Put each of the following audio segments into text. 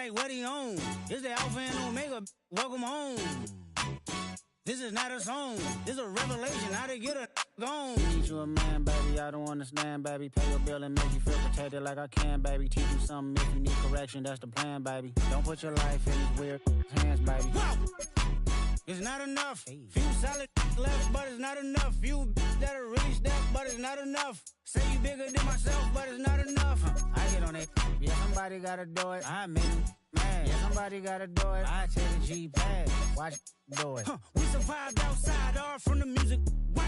like what he on. This the Alpha and Omega. Welcome home. This is not a song. This is a revelation. How to get a gone. Teach you a man, baby. I don't understand, baby. Pay your bill and make you feel protected like I can, baby. Teach you something if you need correction. That's the plan, baby. Don't put your life in these weird hands, baby. Whoa! It's not enough. Few solid left, but it's not enough. Few that'll really step, but it's not enough. Say you bigger than myself, but it's not enough. I get on it. Yeah, somebody gotta do it. I made him mad. Yeah, somebody gotta do it. I take a G-pad. Watch do it. We survived outside, all from the music. What?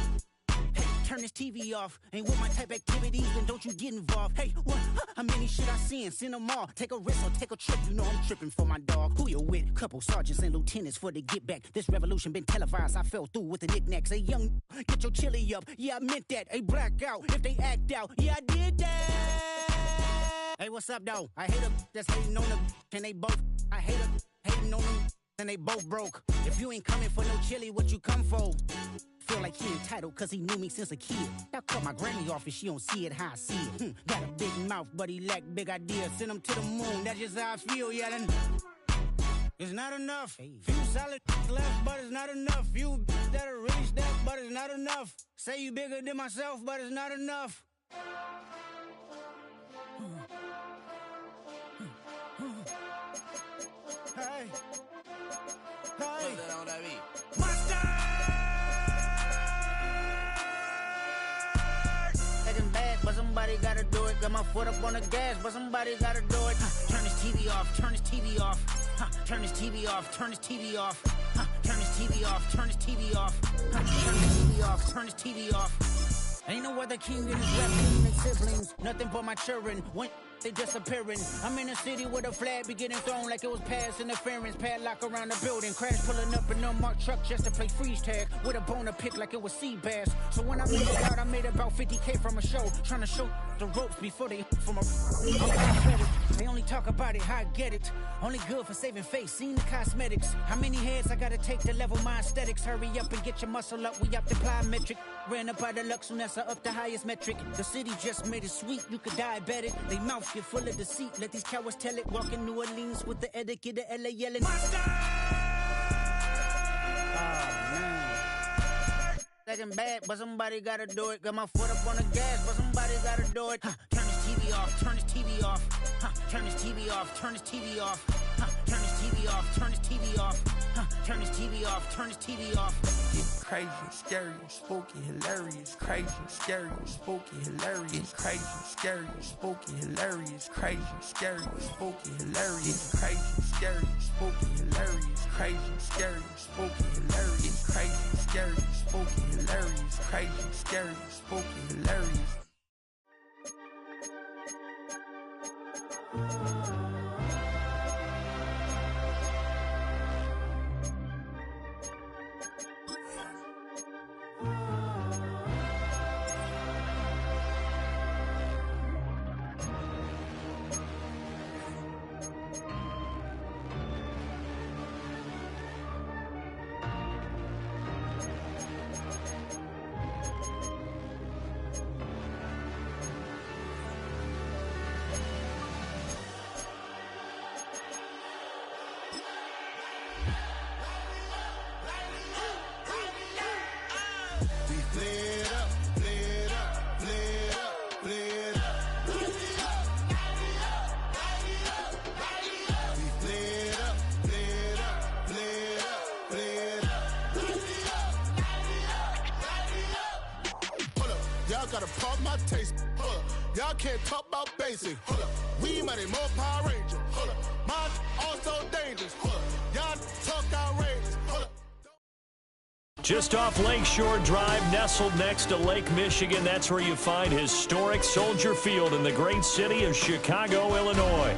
Hey, turn this TV off. Ain't with my type activities, then don't you get involved. Hey, what? How many shit I seen? Send them all. Take a risk or take a trip. You know I'm tripping for my dog. Who you with? Couple sergeants and lieutenants for the get back. This revolution been televised. I fell through with the knickknacks. Hey, young, get your chili up. Yeah, I meant that. Hey, black out if they act out. Yeah, I did that. Hey, what's up, though? I hate them that's hating on the and they both. I hate them hating on them and they both broke. If you ain't coming for no chili, what you come for? Feel like he entitled cause he knew me since a kid. I cut my granny off and she don't see it how I see it. Got a big mouth but he lack big ideas. Send him to the moon, that's just how I feel yelling. It's not enough. Few solid left but it's not enough. Few that'll really step but it's not enough. Say you bigger than myself but it's not enough. Hey. Hey. But somebody gotta do it. Got my foot up on the gas, but somebody gotta do it. Turn this TV off, turn this TV off. Turn this TV off, turn this TV off. Turn this TV off, turn this TV off. Turn this TV off, turn this TV off. Ain't no other king in this rap team than siblings. Nothing but my children. When they disappearing. I'm in a city with a flag be getting thrown like it was past interference. Padlock around the building. Crash pulling up an unmarked truck just to play freeze tag. With a boner pick like it was sea bass. So when I made it out, I made about 50K from a show. Trying to show the ropes before they from a... They only talk about it, how I get it. Only good for saving face, seen the cosmetics. How many heads I gotta take to level my aesthetics? Hurry up and get your muscle up, we up to plyometric. Ran up out of luck, soon as I up the highest metric. The city just made it sweet, you could diabetic. They mouth get full of deceit, let these cowards tell it. Walk in New Orleans with the etiquette of LA yelling. Monster! Oh, man. Second bad, but somebody gotta do it. Got my foot up on the gas, but somebody gotta do it. Turn this TV off, turn this TV off. Turn this TV off, turn this TV off. Turn this TV off, turn this TV off. Turn this TV off, turn this TV off. It's crazy, scary, spooky, hilarious. Crazy, scary, spooky, hilarious. Crazy, scary, spooky, hilarious. Crazy, scary, spooky, hilarious. Crazy, scary, spooky, hilarious. Crazy, scary, spooky, hilarious. Crazy, scary, spooky, hilarious. Crazy, scary, spooky, hilarious. Gotta pump my taste. Hold up. Y'all can't talk about basic. Hold up. We mighty more Power Ranger. Hold up. Mine also dangerous. Hold up. Y'all talk outrageous. Hold up. Just off Lakeshore Drive, nestled next to Lake Michigan, that's where you find historic Soldier Field in the great city of Chicago, Illinois.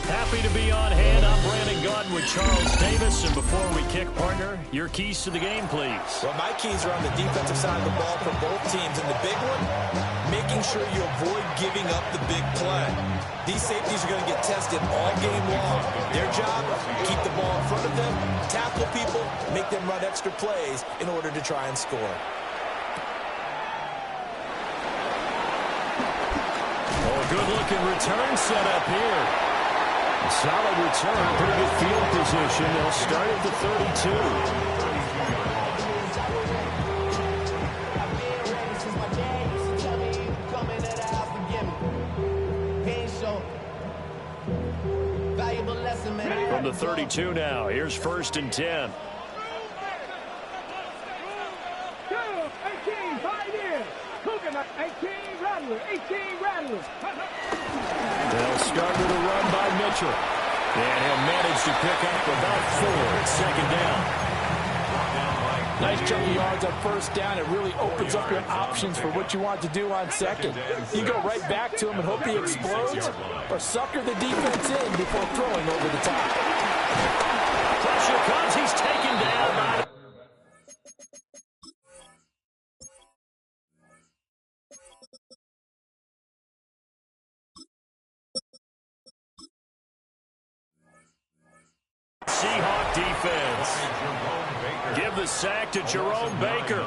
Happy to be on hand. I'm Brandon Gaunt with Charles Davis. And before we kick, partner, your keys to the game, please. Well, my keys are on the defensive side of the ball for both teams. And the big one, making sure you avoid giving up the big play. These safeties are going to get tested all game long. Their job, keep the ball in front of them, tackle people, make them run extra plays in order to try and score. Oh, good-looking return set up here. Solid return, pretty good field position. They'll start at the 32. From the 32 now, here's 1st and 10. They'll start with a run by Mitchell. And he'll manage to pick up about 4 at 2nd down. Nice chunk of yards on 1st down. It really opens up your options for what you want to do on 2nd. You go right back to him and hope he explodes, or sucker the defense in before throwing over the top. Pressure comes. He's taken down by... Seahawk defense. Give the sack to Jerome Baker.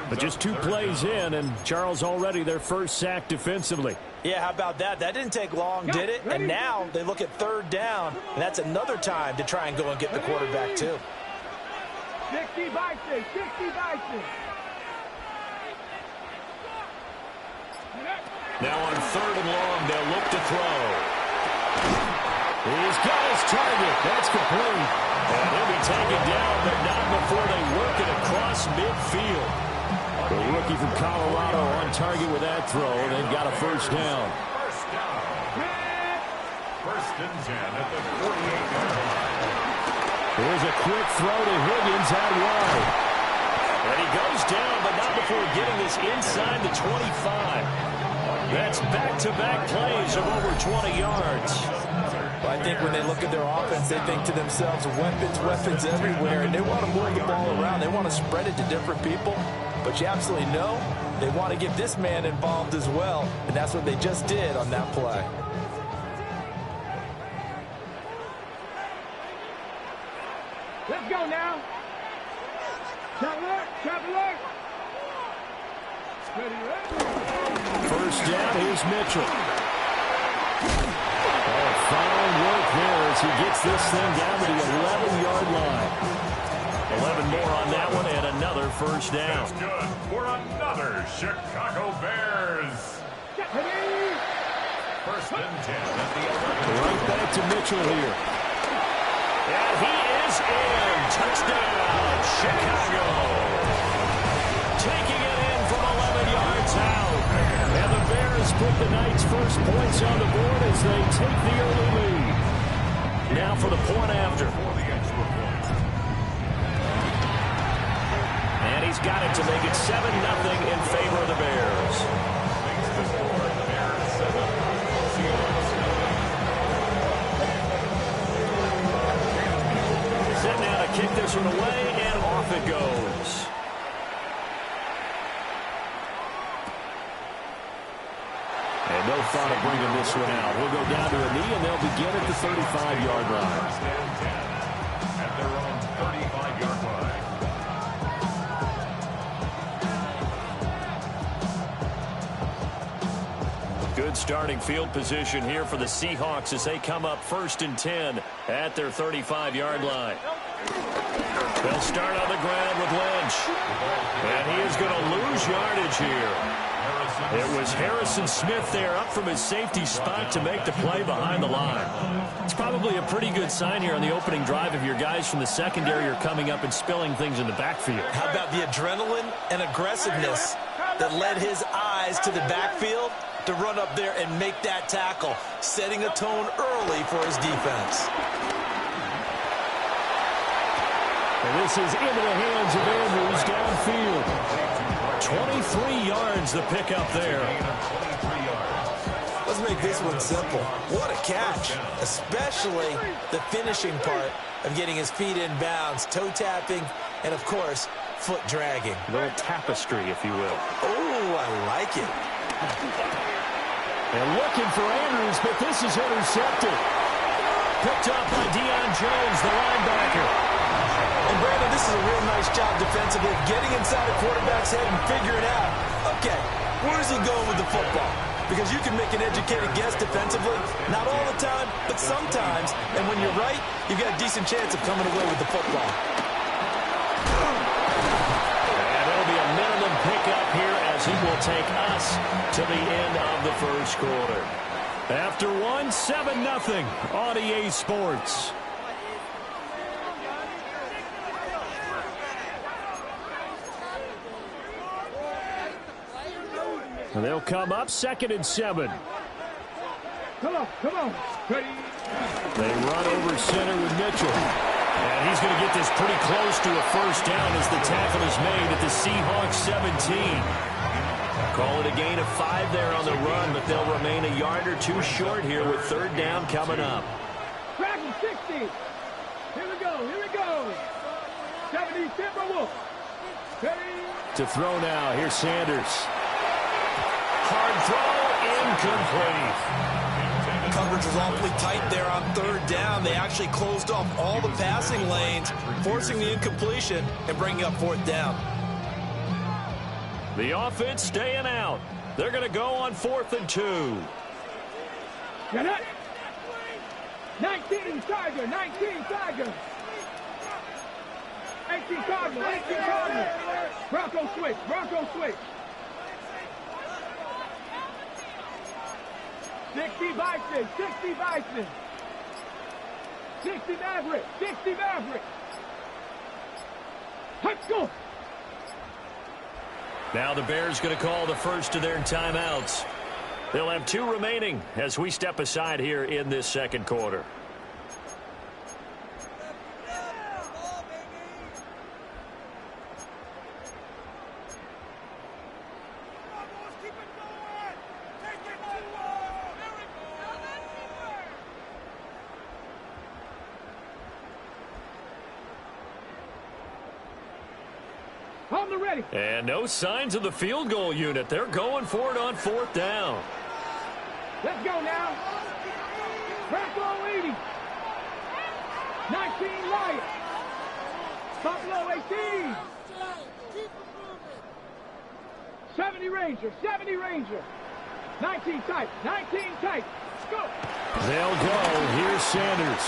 But just 2 plays in, and Charles already their first sack defensively. Yeah, how about that? That didn't take long, did it? And now they look at 3rd down, and that's another time to try and go and get the quarterback, too. 60 by 6, 60 by 6. Now on 3rd and long, they'll look to throw. He's got his target. That's complete. And he'll be taken down, but not before they work it across midfield. The rookie from Colorado on target with that throw. They've got a 1st down. 1st and 10 at the 48-yard line. Here's a quick throw to Higgins out wide. And he goes down, but not before getting this inside the 25. That's back-to-back plays of over 20 yards. Well, I think when they look at their offense, they think to themselves, weapons everywhere, and they want to move the ball around. They want to spread it to different people. But you absolutely know they want to get this man involved as well, and that's what they just did on that play. Let's go now. Traveler. 1st down, here's Mitchell. Oh, fine work there as he gets this thing down to the 11-yard line. 11 more on that one, and another 1st down. That's good for another Chicago Bears. 1st and 10 at the 11. Right back to Mitchell here. And he is in. Touchdown, Chicago. Taking it in from 11 yards out. And the Bears put the night's first points on the board as they take the early lead. Now for the point after. And he's got it to make it 7-0 in favor of the Bears. Set now to kick this one away, and off it goes. And no thought of bringing this one out. We'll go down to a knee, and they'll begin at the 35-yard line. At their own 35-yard line. Good starting field position here for the Seahawks as they come up 1st and 10 at their 35-yard line. They'll start on the ground with Lynch. And he is going to lose yardage here. It was Harrison Smith there up from his safety spot to make the play behind the line. It's probably a pretty good sign here on the opening drive if your guys from the secondary are coming up and spilling things in the backfield. How about the adrenaline and aggressiveness that led his eyes to the backfield to run up there and make that tackle, setting a tone early for his defense. And this is into the hands of Andrews downfield. 23 yards the pickup there. Let's make this one simple. What a catch, especially the finishing part of getting his feet in bounds, toe tapping, and of course, foot dragging. A little tapestry, if you will. Oh, I like it. And looking for Andrews, but this is intercepted. Picked up by Deion Jones, the linebacker. And Brandon, this is a real nice job defensively, getting inside a quarterback's head and figuring out, okay, where's he going with the football? Because you can make an educated guess defensively. Not all the time, but sometimes. And when you're right, you've got a decent chance of coming away with the football. And it'll be a minimum pickup here as he will take us to the end of the first quarter. After 7-0 on EA Sports. And they'll come up 2nd and 7. Come on. Ready. They run over center with Mitchell. And he's going to get this pretty close to a first down as the tackle is made at the Seahawks 17. Call it a gain of 5 there on the run, but they'll remain a yard or two short here with 3rd down coming up. Dragon 60. Here we go. 70, Timberwolves. Ready. To throw now, here's Sanders. Hard throw, incomplete. Coverage was awfully tight there on 3rd down. They actually closed off all the passing lanes, forcing the incompletion and bringing up 4th down. The offense staying out. They're going to go on 4th and 2. Get it. 19 Tiger. 18 Cardinal. Bronco switch. 60 Bison. 60 Maverick. Let's go. Now the Bears going to call the first of their timeouts. They'll have 2 remaining as we step aside here in this second quarter. On the ready. And no signs of the field goal unit. They're going for it on 4th down. Let's go now. Bronco 80. 19 Lions. Buffalo 18. 70 Ranger. 19 tight. Let's go. They'll go. Here's Sanders.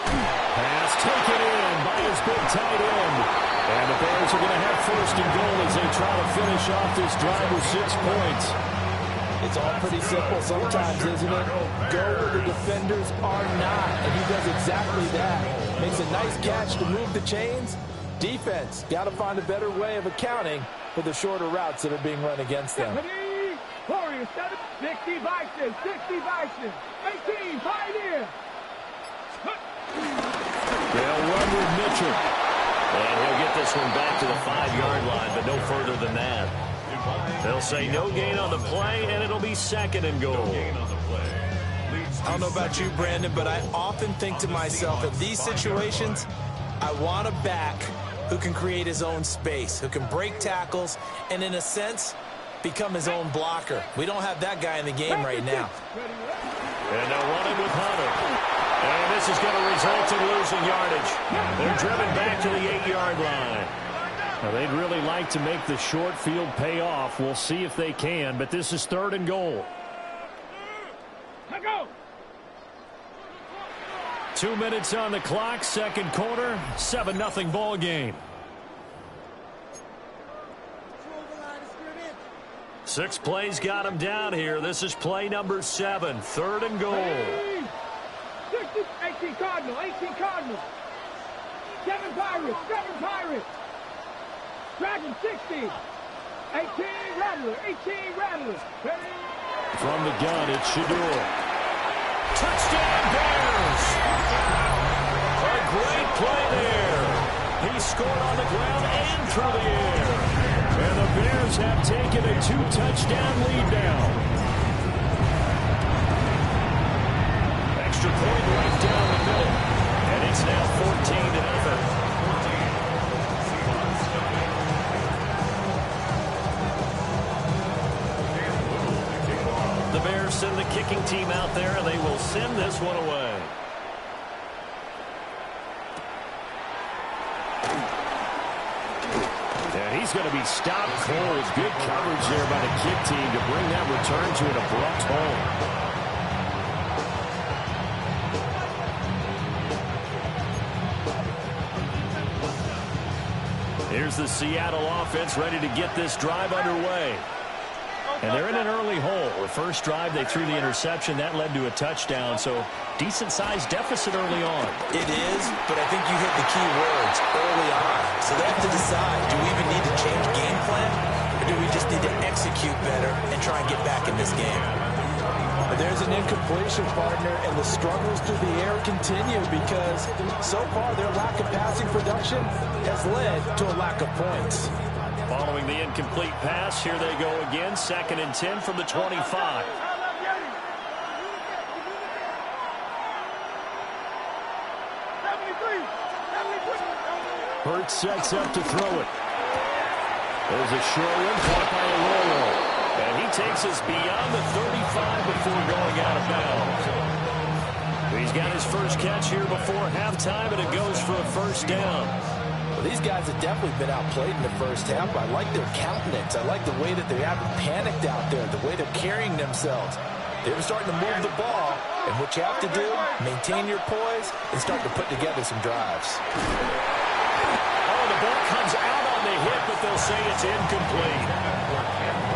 Pass taken in by his big tight end. And the Bears are going to have 1st and goal as they try to finish off this drive with 6 points. It's all pretty simple sometimes, isn't it? Go where the defenders are not, and he does exactly that. Makes a nice catch to move the chains. Defense, got to find a better way of accounting for the shorter routes that are being run against them. Warriors 60 Bison. 18 Pioneer. They'll run with Mitchell. And he'll get this one back to the 5-yard line, but no further than that. They'll say no gain on the play, and it'll be 2nd and goal. I don't know about you, Brandon, but I often think to myself, in these situations, I want a back who can create his own space, who can break tackles, and in a sense, become his own blocker. We don't have that guy in the game right now. And they'll run it with Hunter. And this is going to result in losing yardage. They're driven back to the 8-yard line. Now, they'd really like to make the short field pay off. We'll see if they can, but this is 3rd and goal. Let's go. 2 minutes on the clock, second quarter, 7-0 ball game. 6 plays got him down here. This is play number 7, 3rd and goal. 18 Cardinal. 7 Pirates. Dragon 60. 18 Rattler. Ready. From the gun, it's Shador. Touchdown Bears! A great play there. He scored on the ground and through the air. And the Bears have taken a 2-touchdown lead now. Extra point right down the middle. And it's now 14-0. The Bears send the kicking team out there, and they will send this one away. And he's going to be stopped cold. Good coverage there by the kick team to bring that return to an abrupt halt. Here's the Seattle offense ready to get this drive underway. And they're in an early hole. The first drive, they threw the interception. That led to a touchdown, so decent-sized deficit early on. It is, but I think you hit the key words early on. So they have to decide, do we even need to change game plan, or do we just need to execute better and try and get back in this game? There's an incompletion, partner, and the struggles through the air continue because so far their lack of passing production has led to a lack of points. Following the incomplete pass, here they go again. 2nd and 10 from the 25. Hurts sets up to throw it. There's a short one caught by Aurora. And he takes us beyond the 35 before going out of bounds. He's got his first catch here before halftime, and it goes for a first down. Well, these guys have definitely been outplayed in the first half. I like their countenance. I like the way that they haven't panicked out there, the way they're carrying themselves. They're starting to move the ball, and what you have to do, maintain your poise and start to put together some drives. Oh, the ball comes out on the hit, but they'll say it's incomplete.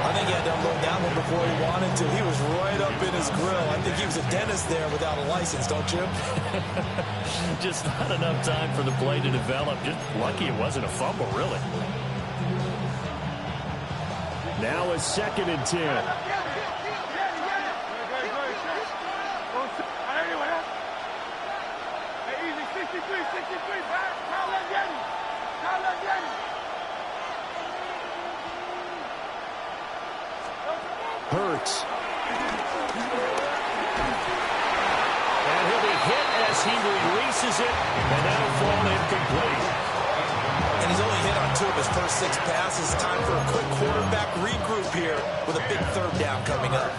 I think he had to unload that one before he wanted to. He was right up in his grill. I think he was a dentist there without a license, don't you? Just not enough time for the play to develop. Just lucky it wasn't a fumble, really. Now a 2nd and 10. Hurts. And he'll be hit as he releases it, and that'll fall incomplete. And he's only hit on 2 of his first 6 passes. Time for a quick quarterback regroup here with a big 3rd down coming up.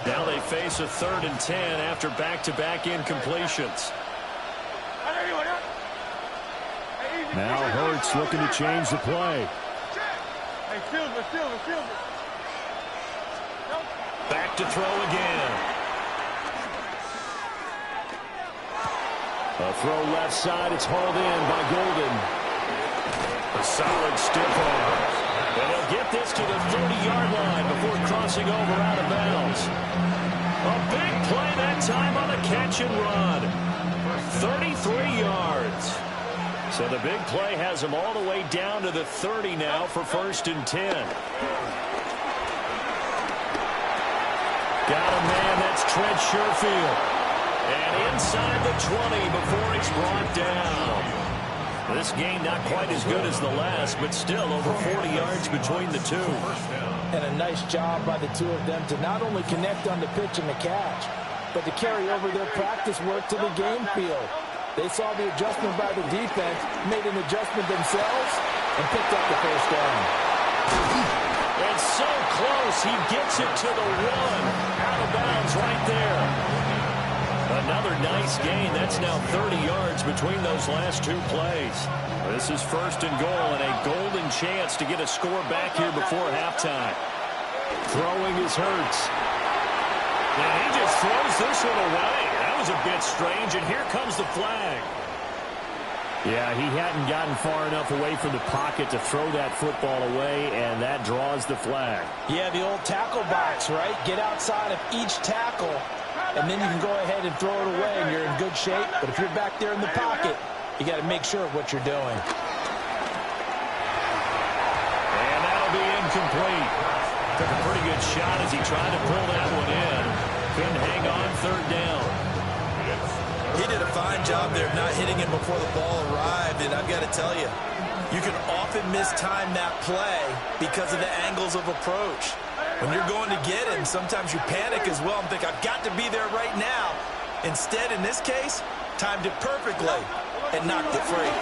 Now they face a 3rd and 10 after back-to-back incompletions. Now Hurts looking to change the play. Back to throw again. A throw left side. It's hauled in by Golden. A solid stiff arm. And he'll get this to the 30-yard line before crossing over out of bounds. A big play that time on a catch and run. 33 yards. So the big play has him all the way down to the 30 now for 1st and 10. Got a man, that's Trent Sherfield. And inside the 20 before he's brought down. This game not quite as good as the last, but still over 40 yards between the two. And a nice job by the two of them to not only connect on the pitch and the catch, but to carry over their practice work to the game field. They saw the adjustment by the defense, made an adjustment themselves, and picked up the first down. It's so close, he gets it to the 1. Out of bounds right there. Another nice gain. That's now 30 yards between those last 2 plays. This is 1st and goal and a golden chance to get a score back here before halftime. Throwing is Hurts. And he just throws this one away. That was a bit strange, and here comes the flag. Yeah, he hadn't gotten far enough away from the pocket to throw that football away, and that draws the flag. Yeah, the old tackle box, right? Get outside of each tackle, and then you can go ahead and throw it away, and you're in good shape. But if you're back there in the pocket, you got to make sure of what you're doing. And that'll be incomplete. Took a pretty good shot as he tried to pull that one in. Couldn't hang on 3rd down. He did a fine job there of not hitting him before the ball arrived, and I've got to tell you, you can often mistime that play because of the angles of approach. When you're going to get him, sometimes you panic as well and think, I've got to be there right now. Instead, in this case, timed it perfectly and knocked it free.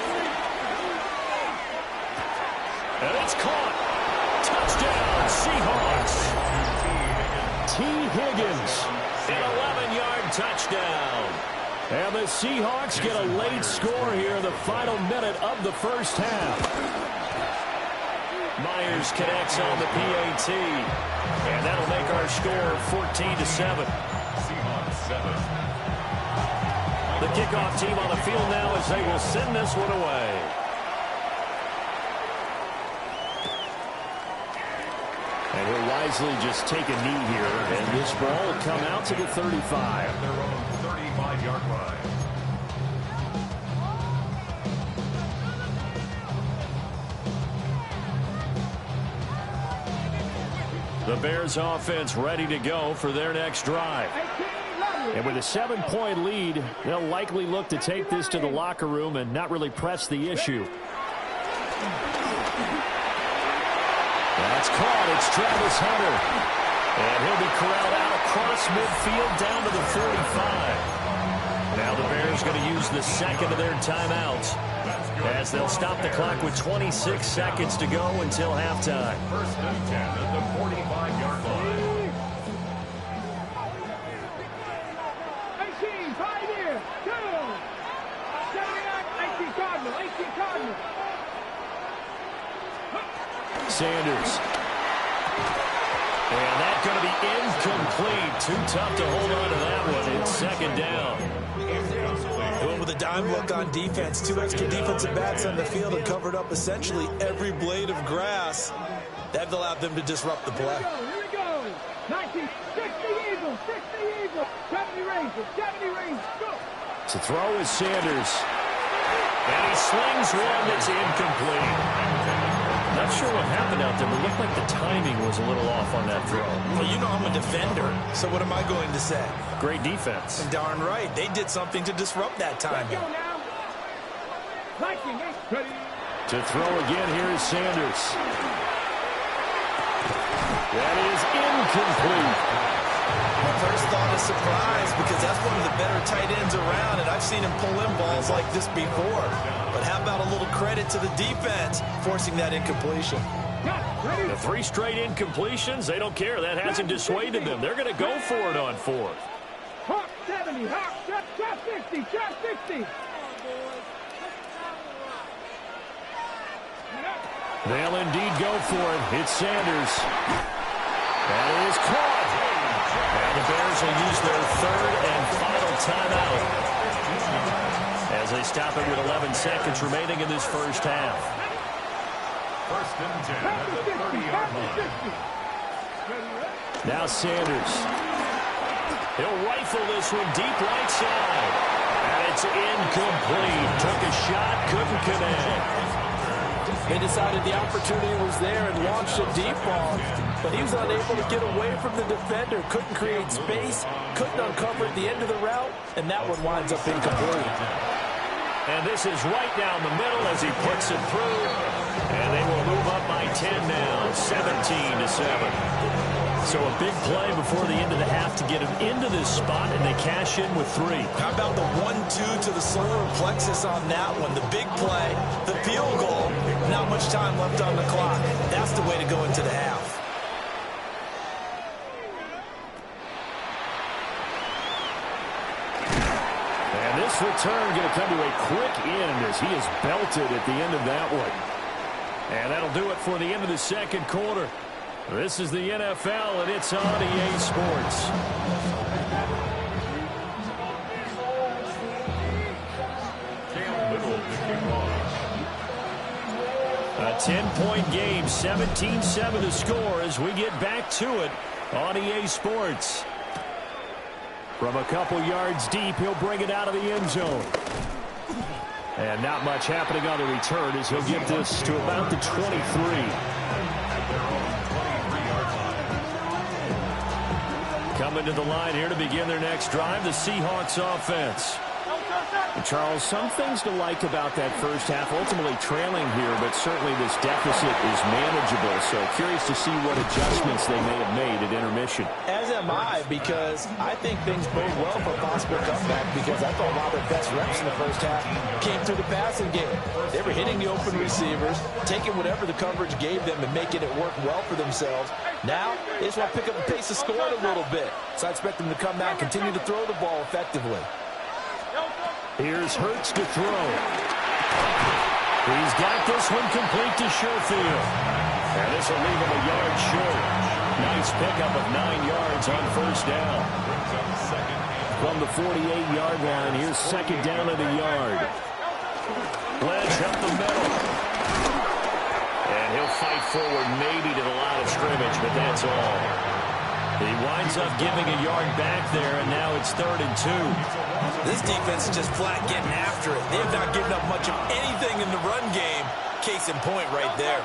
And it's caught. Touchdown, Seahawks. T. Higgins, an 11-yard touchdown. And the Seahawks get a late score here in the final minute of the first half. Myers connects on the PAT. And that'll make our score 14-7. Seahawks 7. The kickoff team on the field now as they will send this one away. wisely just take a knee here, and this ball will come out to the 35. Their own 35-yard line. The Bears offense ready to go for their next drive. And with a 7-point lead, they'll likely look to take this to the locker room and not really press the issue. That's caught. It's Travis Hunter. And he'll be corralled out across midfield down to the 45. Now the Bears going to use the second of their timeouts as they'll stop the clock with 26 seconds to go until halftime. First and 10 at the 45-yard line. 18, 5 here, 2. 79, 18 Cardinal, 18 Cardinal. Sanders. And that's going to be incomplete. Too tough to hold on to that one. It's second down. Going with a dime look on defense. 2 extra defensive backs on the field and covered up essentially every blade of grass. That allowed them to disrupt the play. Here we go. 19, 60 Eagles, 60 Eagles. 70 Rangers, 70 Rangers. Go. To throw is Sanders. And he slings one that's incomplete. Not sure what happened out there, but it looked like the timing was a little off on that throw. Well, you know I'm a defender, so what am I going to say? Great defense. And darn right, they did something to disrupt that timing. To throw again, here is Sanders. That is incomplete. My first thought is surprise, because that's one of the better tight ends around, and I've seen him pull in balls like this before. But how about a little credit to the defense forcing that incompletion? The 3 straight incompletions, they don't care. That hasn't dissuaded them. They're going to go for it on 4th. Hawk 70, Hawk, shot 60, shot 60. They'll indeed go for it. It's Sanders. That is caught. And the Bears will use their 3rd and final timeout as they stop it with 11 seconds remaining in this first half. First and 10 at the 30-yard line. Now Sanders. He'll rifle this one deep right side. And it's incomplete. Took a shot, couldn't connect. They decided the opportunity was there and launched a deep ball, but he was unable to get away from the defender, couldn't create space, couldn't uncover at the end of the route, and that one winds up incomplete. And this is right down the middle as he puts it through, and they will move up by 10 now, 17-7. So a big play before the end of the half to get him into this spot, and they cash in with 3. How about the 1-2 to the solar plexus on that one? The big play, the field goal, not much time left on the clock. That's the way to go into the half. And this return going to come to a quick end as he is belted at the end of that one. And that'll do it for the end of the second quarter. This is the NFL, and it's on EA Sports. A 10-point game, 17-7 the score as we get back to it on EA Sports. From a couple yards deep, he'll bring it out of the end zone. And not much happening on the return as he'll get this to about the 23. Coming to the line here to begin their next drive, the Seahawks offense. And Charles, some things to like about that first half, ultimately trailing here, but certainly this deficit is manageable. So curious to see what adjustments they may have made at intermission. As am I, because I think things bode well for a possible comeback, because I thought a lot of their best reps in the first half came through the passing game. They were hitting the open receivers, taking whatever the coverage gave them and making it work well for themselves. Now, they just want to pick up the pace of scoring a little bit. So I expect them to come out and continue to throw the ball effectively. Here's Hurts to throw. He's got this one complete to Sherfield. And this will leave him a yard short. Nice pickup of 9 yards on first down. From the 48-yard line, here's second down at a yard. Ledge up the middle. And he'll fight forward maybe to the line of scrimmage, but that's all. He winds up giving a yard back there, and now it's 3rd and 2. This defense is just flat getting after it. They have not given up much of anything in the run game. Case in point right there.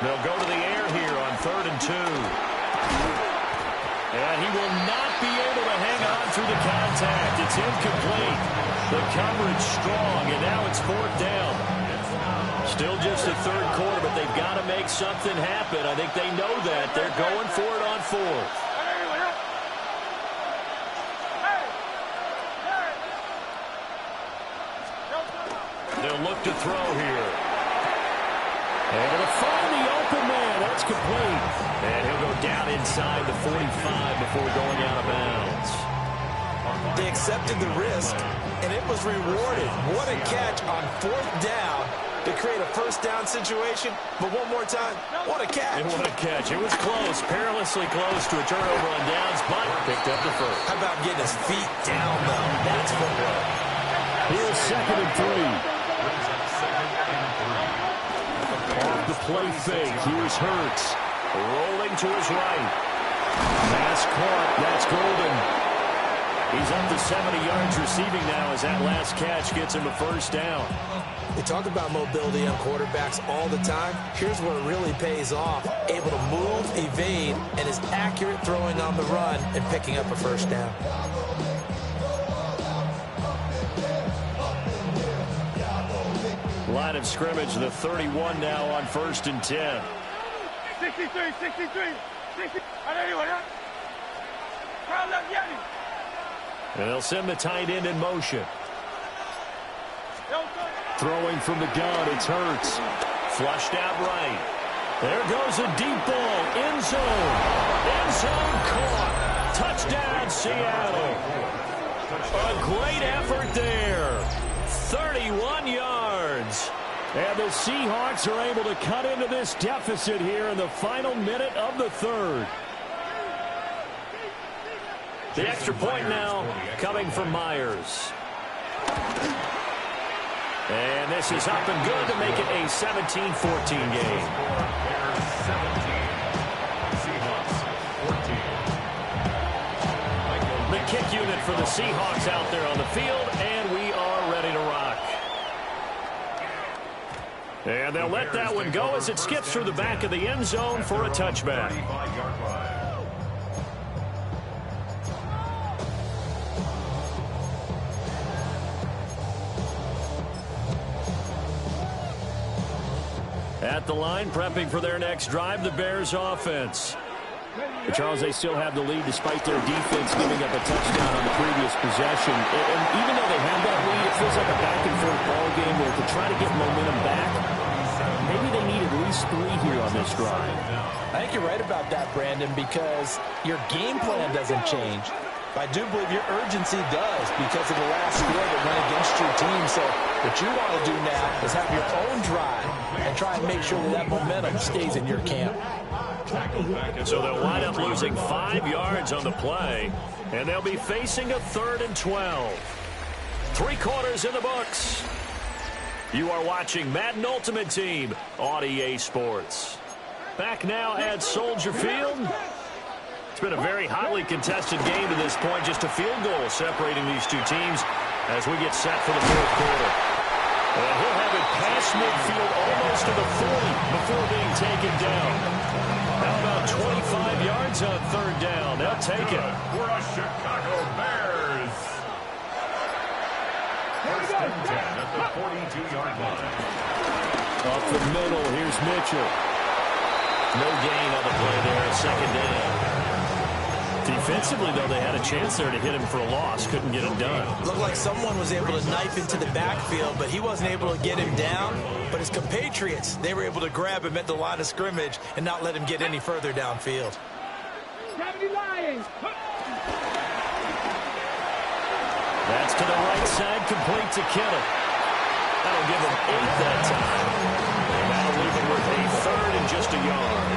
They'll go to the air here on 3rd and 2. And he will not be able to hang on through the contact. It's incomplete. The coverage strong, and now it's 4th down. Still just the 3rd quarter, but they've got to make something happen. I think they know that. They're going for it on 4th. They'll look to throw here. Able to find the open man. That's complete. And he'll go down inside the 45 before going out of bounds. They accepted the risk, and it was rewarded. What a catch on 4th down to create a 1st down situation. But one more time, what a catch. And what a catch. It was close, perilously close to a turnover on downs, but picked up the first. How about getting his feet down, though? That's football. Here's 2nd and 3. Off the play fake, here's Hurts. Rolling to his right. Pass caught, that's Golden. He's up to 70 yards receiving now as that last catch gets him a 1st down. We talk about mobility on quarterbacks all the time. Here's where it really pays off. Able to move, evade, and is accurate throwing on the run and picking up a 1st down. Line of scrimmage, the 31 now on 1st and 10. 63. And they'll send the tight end in motion. Throwing from the gun, it's Hurts. Flushed out right. There goes a deep ball. End zone. End zone caught. Touchdown, Seattle. A great effort there. 31 yards. And the Seahawks are able to cut into this deficit here in the final minute of the 3rd. The extra point now coming from Myers. And this is up and good to make it a 17-14 game. The kick unit for the Seahawks out there on the field, and we are ready to rock. And they'll let that one go as it skips through the back of the end zone for a touchback. At the line, prepping for their next drive, the Bears offense. But Charles, they still have the lead despite their defense giving up a touchdown on the previous possession. And even though they have that lead, it feels like a back-and-forth ball game where to try to get momentum back, maybe they need at least 3 here on this drive. I think you're right about that, Brandon, because your game plan doesn't change. I do believe your urgency does because of the last score that went against your team. So what you want to do now is have your own drive and try and make sure that momentum stays in your camp. So they'll wind up losing 5 yards on the play, and they'll be facing a 3rd and 12. 3 quarters in the books. You are watching Madden Ultimate Team on EA Sports. Back now at Soldier Field. It's been a very hotly contested game to this point. Just a field goal separating these two teams as we get set for the 4th quarter. And he'll have it past midfield almost to the 40 before being taken down. How about 25 yards on 3rd down? They'll take it. For a Chicago Bears. 1st and 10 at the 42-yard line. Off the middle, here's Mitchell. No gain on the play there, 2nd down. Defensively, though, they had a chance there to hit him for a loss. Couldn't get it done. Looked like someone was able to knife into the backfield, but he wasn't able to get him down. But his compatriots, they were able to grab him at the line of scrimmage and not let him get any further downfield. That's to the right side, complete to Kittle. That'll give him 8 that time. And that'll leave him with a 3rd and just a yard.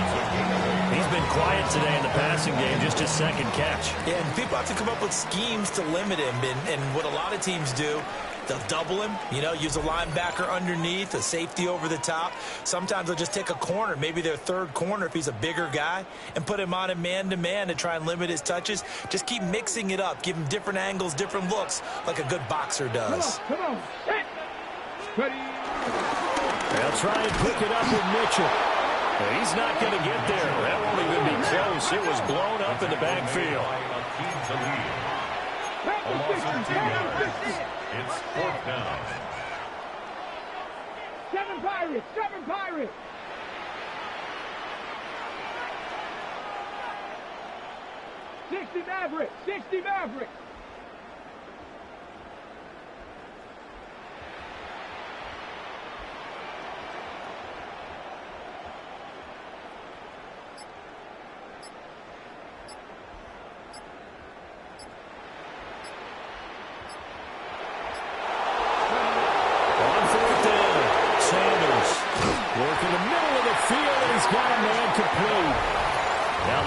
He's been quiet today in the passing game, just his second catch. Yeah, and people have to come up with schemes to limit him, and what a lot of teams do, they'll double him, use a linebacker underneath, a safety over the top. Sometimes they'll just take a corner, maybe their third corner if he's a bigger guy, and put him on a man-to-man to try and limit his touches. Just keep mixing it up, give him different angles, different looks, like a good boxer does. Come on. Set. Ready. They'll try and pick it up with Mitchell. He's not going to get there. That won't even be close. It was blown up in the backfield. It's fourth down. 7 Pirates. 7 Pirates. 60 Mavericks. 60 Mavericks.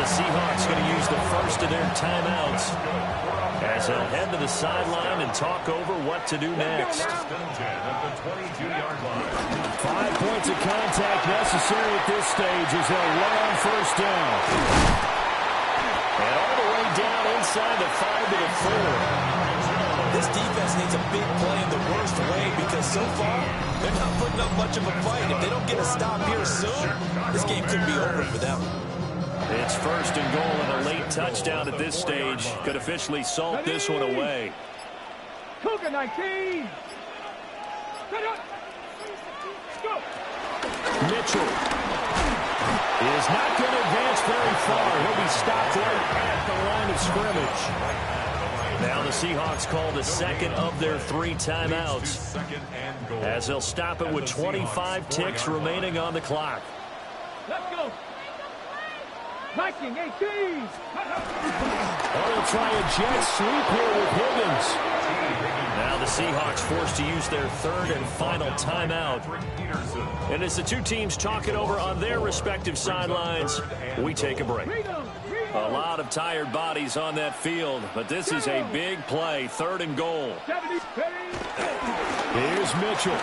Seahawks going to use the first of their timeouts as they'll head to the sideline and talk over what to do next. 5 points of contact necessary at this stage as they'll run on first down. And all the way down inside the 5 to the 4. This defense needs a big play in the worst way because so far they're not putting up much of a fight. If they don't get a stop here soon, this game could be over for them. It's first and goal, and a late touchdown at this stage could officially salt this one away. Cougar 19. Go. Mitchell is not going to advance very far. He'll be stopped right at the line of scrimmage. Now the Seahawks call the second of their 3 timeouts as they'll stop it with 25 ticks remaining on the clock. Let's go. Viking 18. They'll try a jet sweep here with Higgins. Now the Seahawks forced to use their 3rd and final timeout. And as the two teams talk it over on their respective sidelines, we take a break. A lot of tired bodies on that field, but this is a big play, 3rd and goal. Here's Mitchell.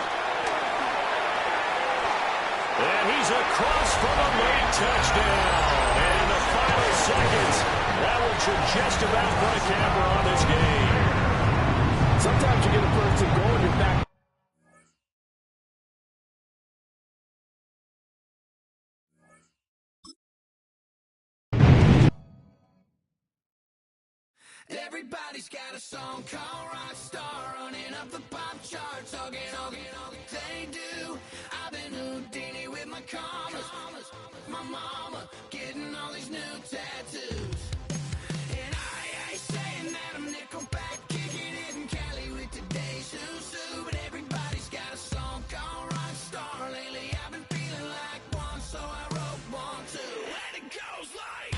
And he's across for the late touchdown. And in the final seconds, that one should just about put a capper on this game. Sometimes you get a first and goal and you're back. Everybody's got a song called Rockstar, running up the pop charts, hugging, they do. I've been Houdini with my commas, my mama getting all these new tattoos. And I ain't saying that I'm Nickelback, kicking it in Cali with today's Susu. But everybody's got a song called Rockstar. Lately I've been feeling like one, so I wrote one too. And it goes like...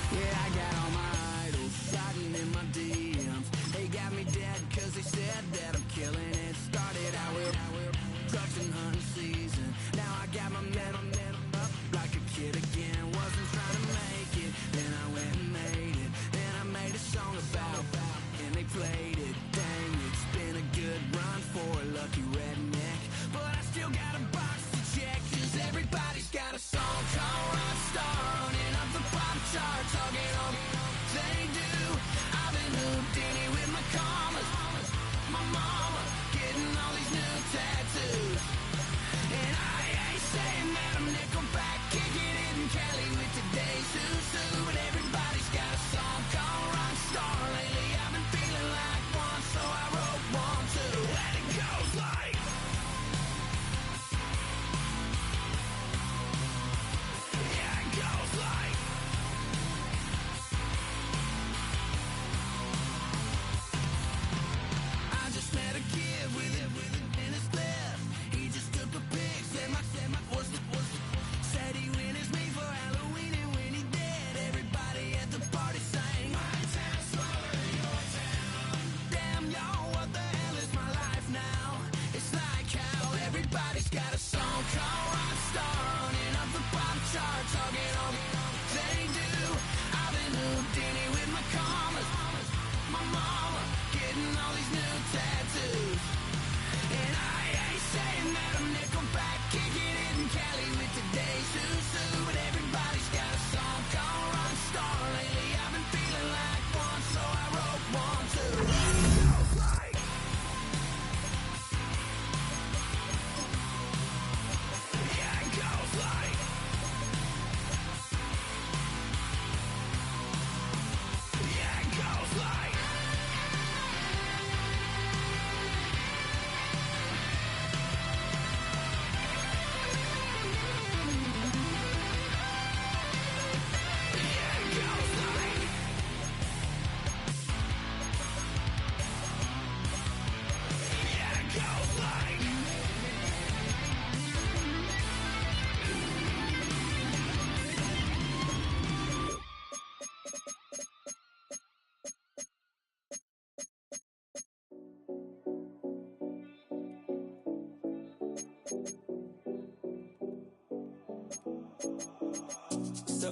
Yeah, I got all my idols sliding in my DMs. They got me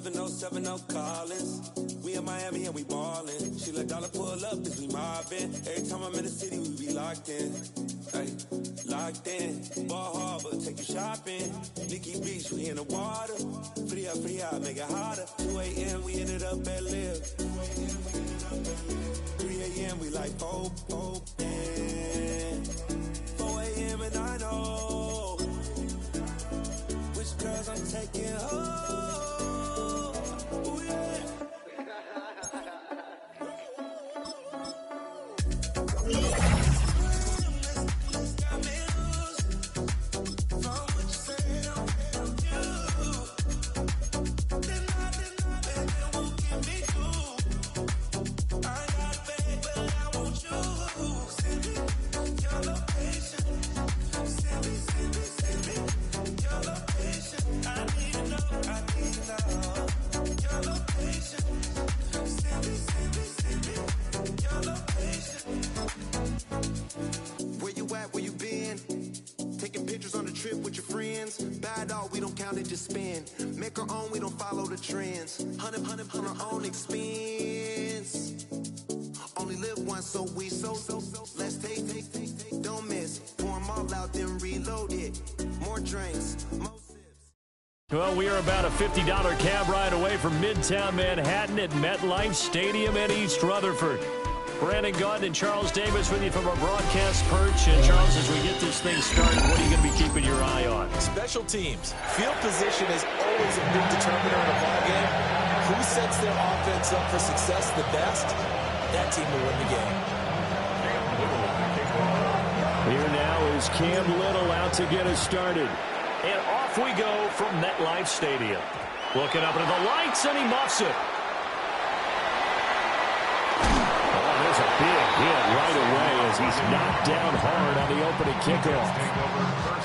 707 Collins. We in Miami and we ballin'. She let dollar pull up as we mobbin'. Every time I'm in the city, we be locked in. Ay, locked in. Ball Harbor, take you shopping. Nikki Beach, we in the water. Free up, make it hotter. 2 a.m., we ended up at Live. 3 a.m., we like Pope. 4 a.m. and I know which girls I'm taking home. Ooh, yeah. Just spend, make our own, we don't follow the trends. 100 on our own expense. Only live once, so let's take, don't miss. Pour them all out, then reload it. More drinks, more sips. Well, we are about a $50 cab ride away from Midtown Manhattan at MetLife Stadium in East Rutherford. Brandon Gaudin and Charles Davis with you from our broadcast perch. And Charles, as we get this thing started, what are you going to be keeping your eye on? Special teams. Field position is always a big determiner in a ball game. Who sets their offense up for success the best, that team will win the game. Here now is Cam Little out to get us started. And off we go from MetLife Stadium. Looking up into the lights, and he muffs it. There's a big hit right away as he's knocked down hard on the opening kickoff.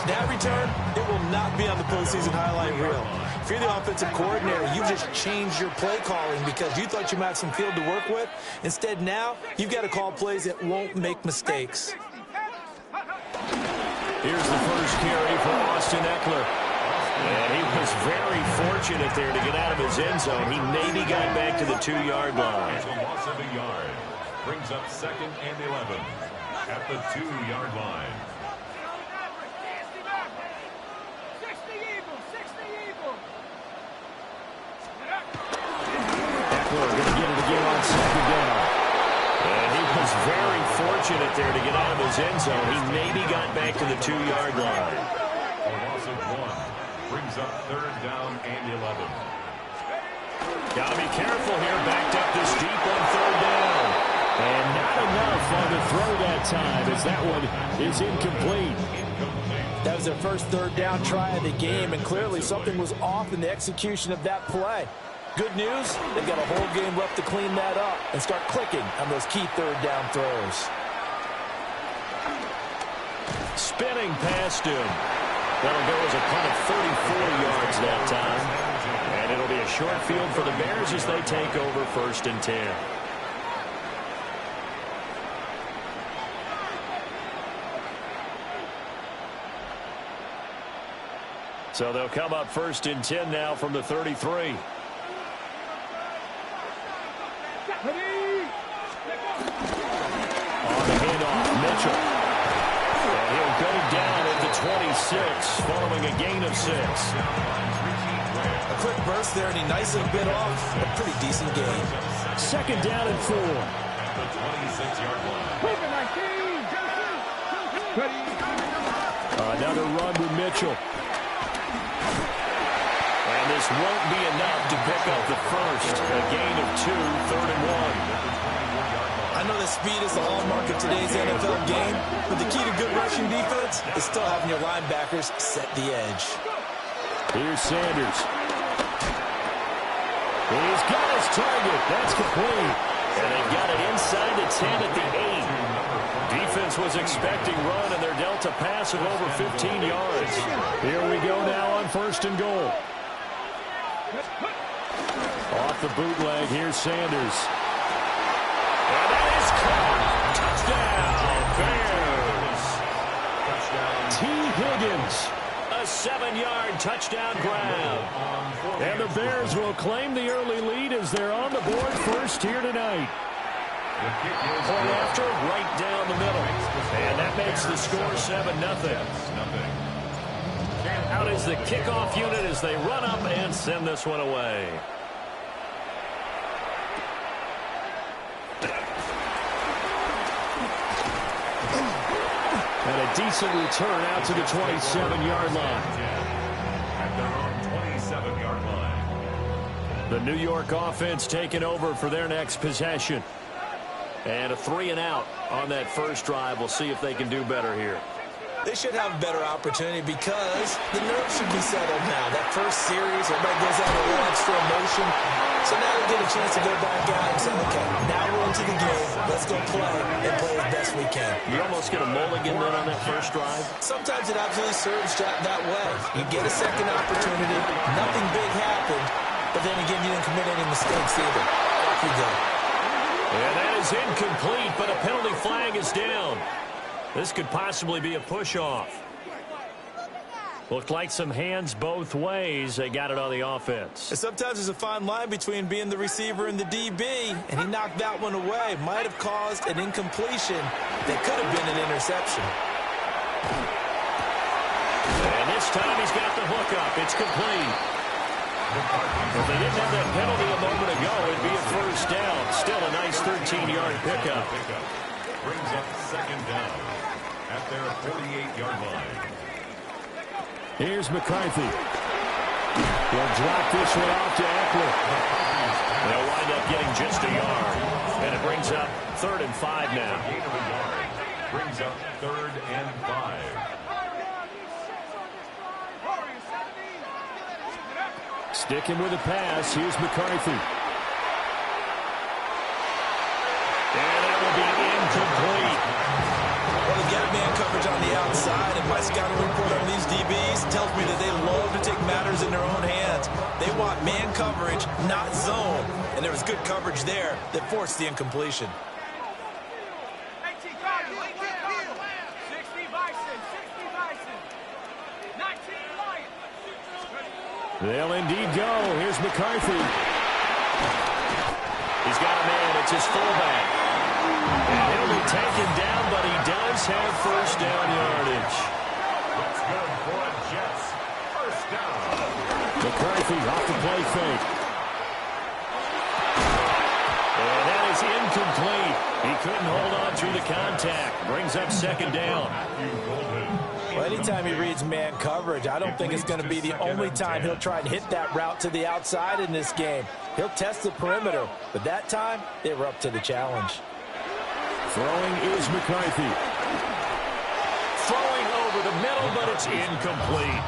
That return, it will not be on the postseason highlight reel. If you're the offensive coordinator, you just changed your play calling because you thought you might have some field to work with. Instead, now, you've got to call plays that won't make mistakes. Here's the first carry for Austin Eckler. And he was very fortunate there to get out of his end zone. He maybe got back to the 2-yard line. Loss of a yard. Brings up 2nd and 11 at the 2-yard line. 60 Eagles. Eckler going to get it again on 2nd down. And he was very fortunate there to get out of his end zone. He maybe got back to the 2-yard line. A loss of 1 brings up 3rd down and 11. Got to be careful here. Backed up this deep on 3rd down. And not enough on the throw that time as that one is incomplete. That was their first 3rd down try of the game, and clearly something was off in the execution of that play. Good news, they've got a whole game left to clean that up and start clicking on those key 3rd down throws. Spinning past him. That'll go as a punt of 34 yards that time. And it'll be a short field for the Bears as they take over 1st and 10. So they'll come up 1st and 10 now from the 33. On the handoff, Mitchell. And he'll go down at the 26 following a gain of 6. A quick burst there, and he nicely bit off a pretty decent gain. 2nd down and 4. The 26-yard line. Another run with Mitchell. And this won't be enough to pick up the first. A gain of 2, 3rd and 1. I know that speed is the hallmark of today's NFL game, but the key to good rushing defense is still having your linebackers set the edge. Here's Sanders. He's got his target. That's complete. And they've got it inside the 10 at the 8. Defense was expecting run, and they're dealt a pass of over 15 yards. Here we go now on 1st and goal. Off the bootleg, here's Sanders. And that is caught. Touchdown, Bears. T. Higgins. A 7-yard touchdown grab. And the Bears will claim the early lead as they're on the board first here tonight. Point after, right down the middle. And that makes the score 7-0. Out is the kickoff unit as they run up and send this one away. And a decent return out to the 27-yard line. At their own 27-yard line. The New York offense taking over for their next possession. And a 3-and-out on that first drive. We'll see if they can do better here. They should have a better opportunity because the nerves should be settled now. That first series, everybody goes out with a little extra emotion. So now they get a chance to go back out and say, okay, now we're into the game. Let's go play and play as best we can. You almost get a mulligan then on that first drive. Sometimes it absolutely serves that way. You get a second opportunity. Nothing big happened. But then again, you didn't commit any mistakes either. Off you go. And that is incomplete, but a penalty flag is down. This could possibly be a push-off. Looked like some hands both ways. They got it on the offense. And sometimes there's a fine line between being the receiver and the DB, and he knocked that one away. Might have caused an incompletion that could have been an interception. And this time he's got the hook up. It's complete. If they didn't have that penalty a moment ago, it'd be a first down. Still a nice 13-yard pickup. Brings up second down at their 48-yard line. Here's McCarthy. He'll drop this one off to Eckler. They'll wind up getting just a yard. And it brings up 3rd and 5 now. Gain of a yard. Brings up 3rd and 5. Sticking with the pass. Here's McCarthy. And that will be incomplete. Well, they got man coverage on the outside, and my scouting report on these DBs tells me that they love to take matters in their own hands. They want man coverage, not zone. And there was good coverage there that forced the incompletion. They'll indeed go. Here's McCarthy. He's got a man. It's his fullback. And he'll be taken down, but he does have first down yardage. That's good for a Jets. First down. McCarthy off the play fake. And that is incomplete. He couldn't hold on through the contact. Brings up second down. Well, anytime he reads man coverage, I don't think it's going to be the only time he'll try and hit that route to the outside in this game. He'll test the perimeter, but that time, they were up to the challenge. Throwing is McCarthy. Throwing over the middle, but it's incomplete.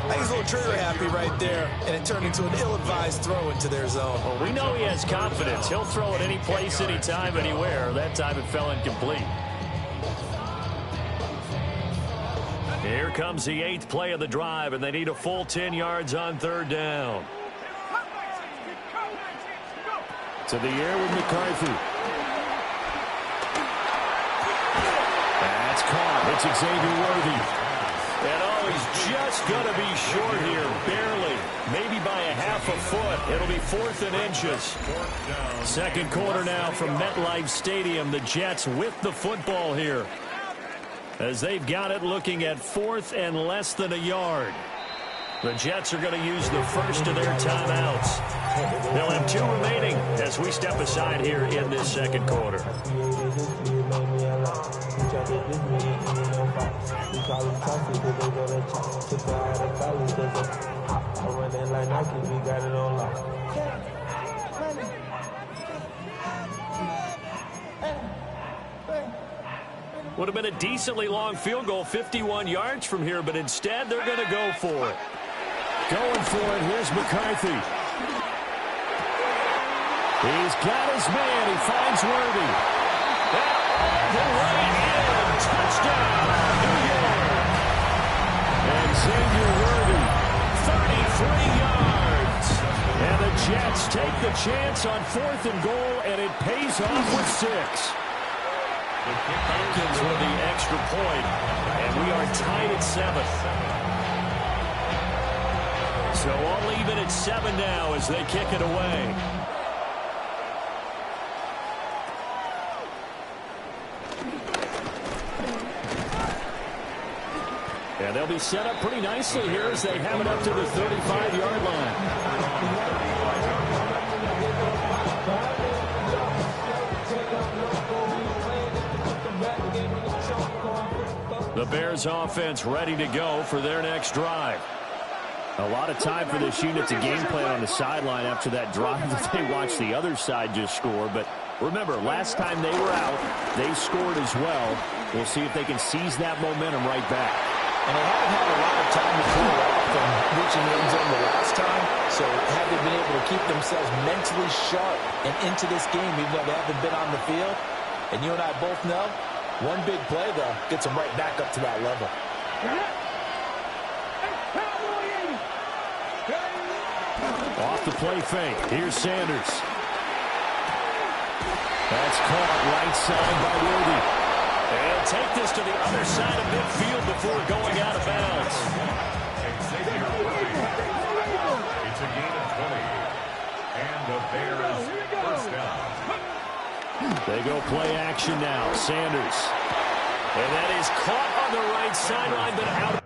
I think he's a little trigger happy right there, and it turned into an ill-advised throw into their zone. Well, we know he has confidence. He'll throw it any place, anytime, anywhere. That time it fell incomplete. Here comes the 8th play of the drive, and they need a full 10 yards on 3rd down. To the air with McCarthy. That's caught. It's Xavier Worthy. And he's just going to be short here, barely. Maybe by a half a foot. It'll be 4th and inches. Second quarter now from MetLife Stadium. The Jets with the football here, as they've got it looking at 4th and less than a yard. The Jets are going to use the first of their timeouts. They'll have 2 remaining as we step aside here in this second quarter. Would have been a decently long field goal, 51 yards from here, but instead they're going to go for it. Going for it, here's McCarthy. He's got his man, he finds Worthy. The right in, touchdown, New York. And Xavier Worthy, 33 yards. And the Jets take the chance on 4th and goal, and it pays off with 6. Hopkins with the extra point, and we are tied at 7. So all even at 7 now as they kick it away. And they'll be set up pretty nicely here as they have it up to the 35-yard line. The Bears offense ready to go for their next drive. A lot of time for this unit to game plan on the sideline after that drive that they watched the other side just score. But remember, last time they were out, they scored as well. We'll see if they can seize that momentum right back. And they haven't had a lot of time to cool off from reaching the end zone the last time. So have they been able to keep themselves mentally sharp and into this game even though they haven't been on the field? And you and I both know, one big play, though, gets them right back up to that level. Off the play fake. Here's Sanders. That's caught right side by Worthy. And take this to the other side of midfield before going out of bounds. It's a gain of 20. And the Bears first down. They go play action now. Sanders. And that is caught on the right sideline, but out.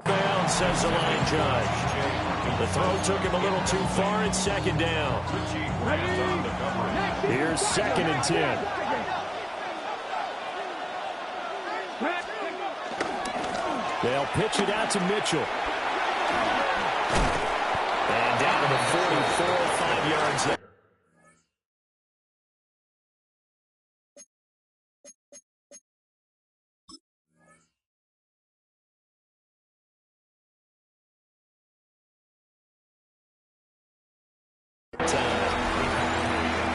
Down, says the line judge. The throw took him a little too far. It's second down. Here's 2nd and 10. They'll pitch it out to Mitchell. And down to the 44, 5 yards there.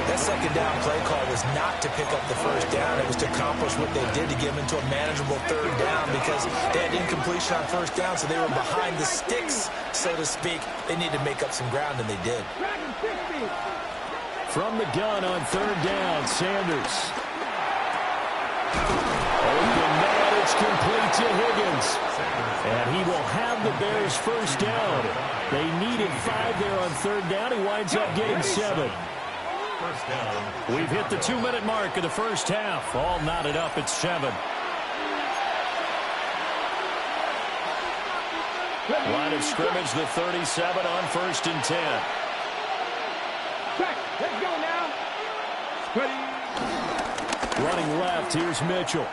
That second down play call was not to pick up the first down. It was to accomplish what they did to get them into a manageable 3rd down because they had incompletion on 1st down, so they were behind the sticks, so to speak. They needed to make up some ground, and they did. From the gun on 3rd down, Sanders. Open man, it's complete to Higgins. And he will have the Bears first down. They needed 5 there on 3rd down. He winds up getting 7. First down. We've hit the 2-minute mark of the first half. All knotted up at 7. Line of scrimmage, the 37 on 1st and 10. Let's go now. Running left, here's Mitchell.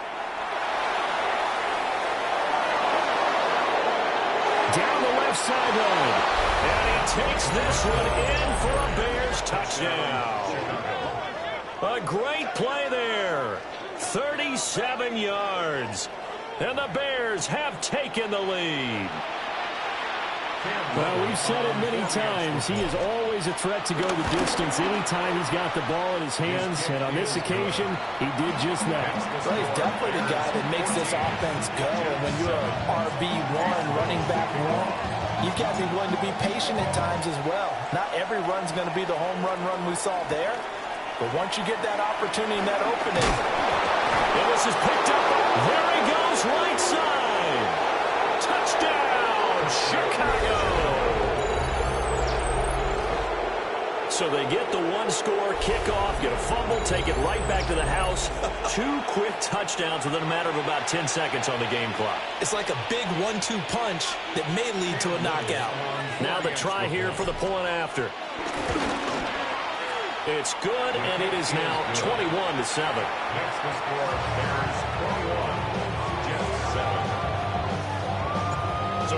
Down the left sideline. And he takes this one in for a Bears touchdown. A great play there. 37 yards. And the Bears have taken the lead. Well, we've said it many times. He is always a threat to go the distance anytime he's got the ball in his hands. And on this occasion, he did just that. Well, he's definitely the guy that makes this offense go. And when you're an RB1, running back 1, you've got to be willing to be patient at times as well. Not every run's going to be the home run we saw there. But once you get that opportunity and that opening. And this is picked up. There he goes, right side. Touchdown. Chicago. So they get the 1-score kickoff, get a fumble, take it right back to the house. 2 quick touchdowns within a matter of about 10 seconds on the game clock. It's like a big 1-2 punch that may lead to a knockout. Now the try here for the point after. It's good, and it is now 21-7. Next to score, Bears 21, Jets 7. So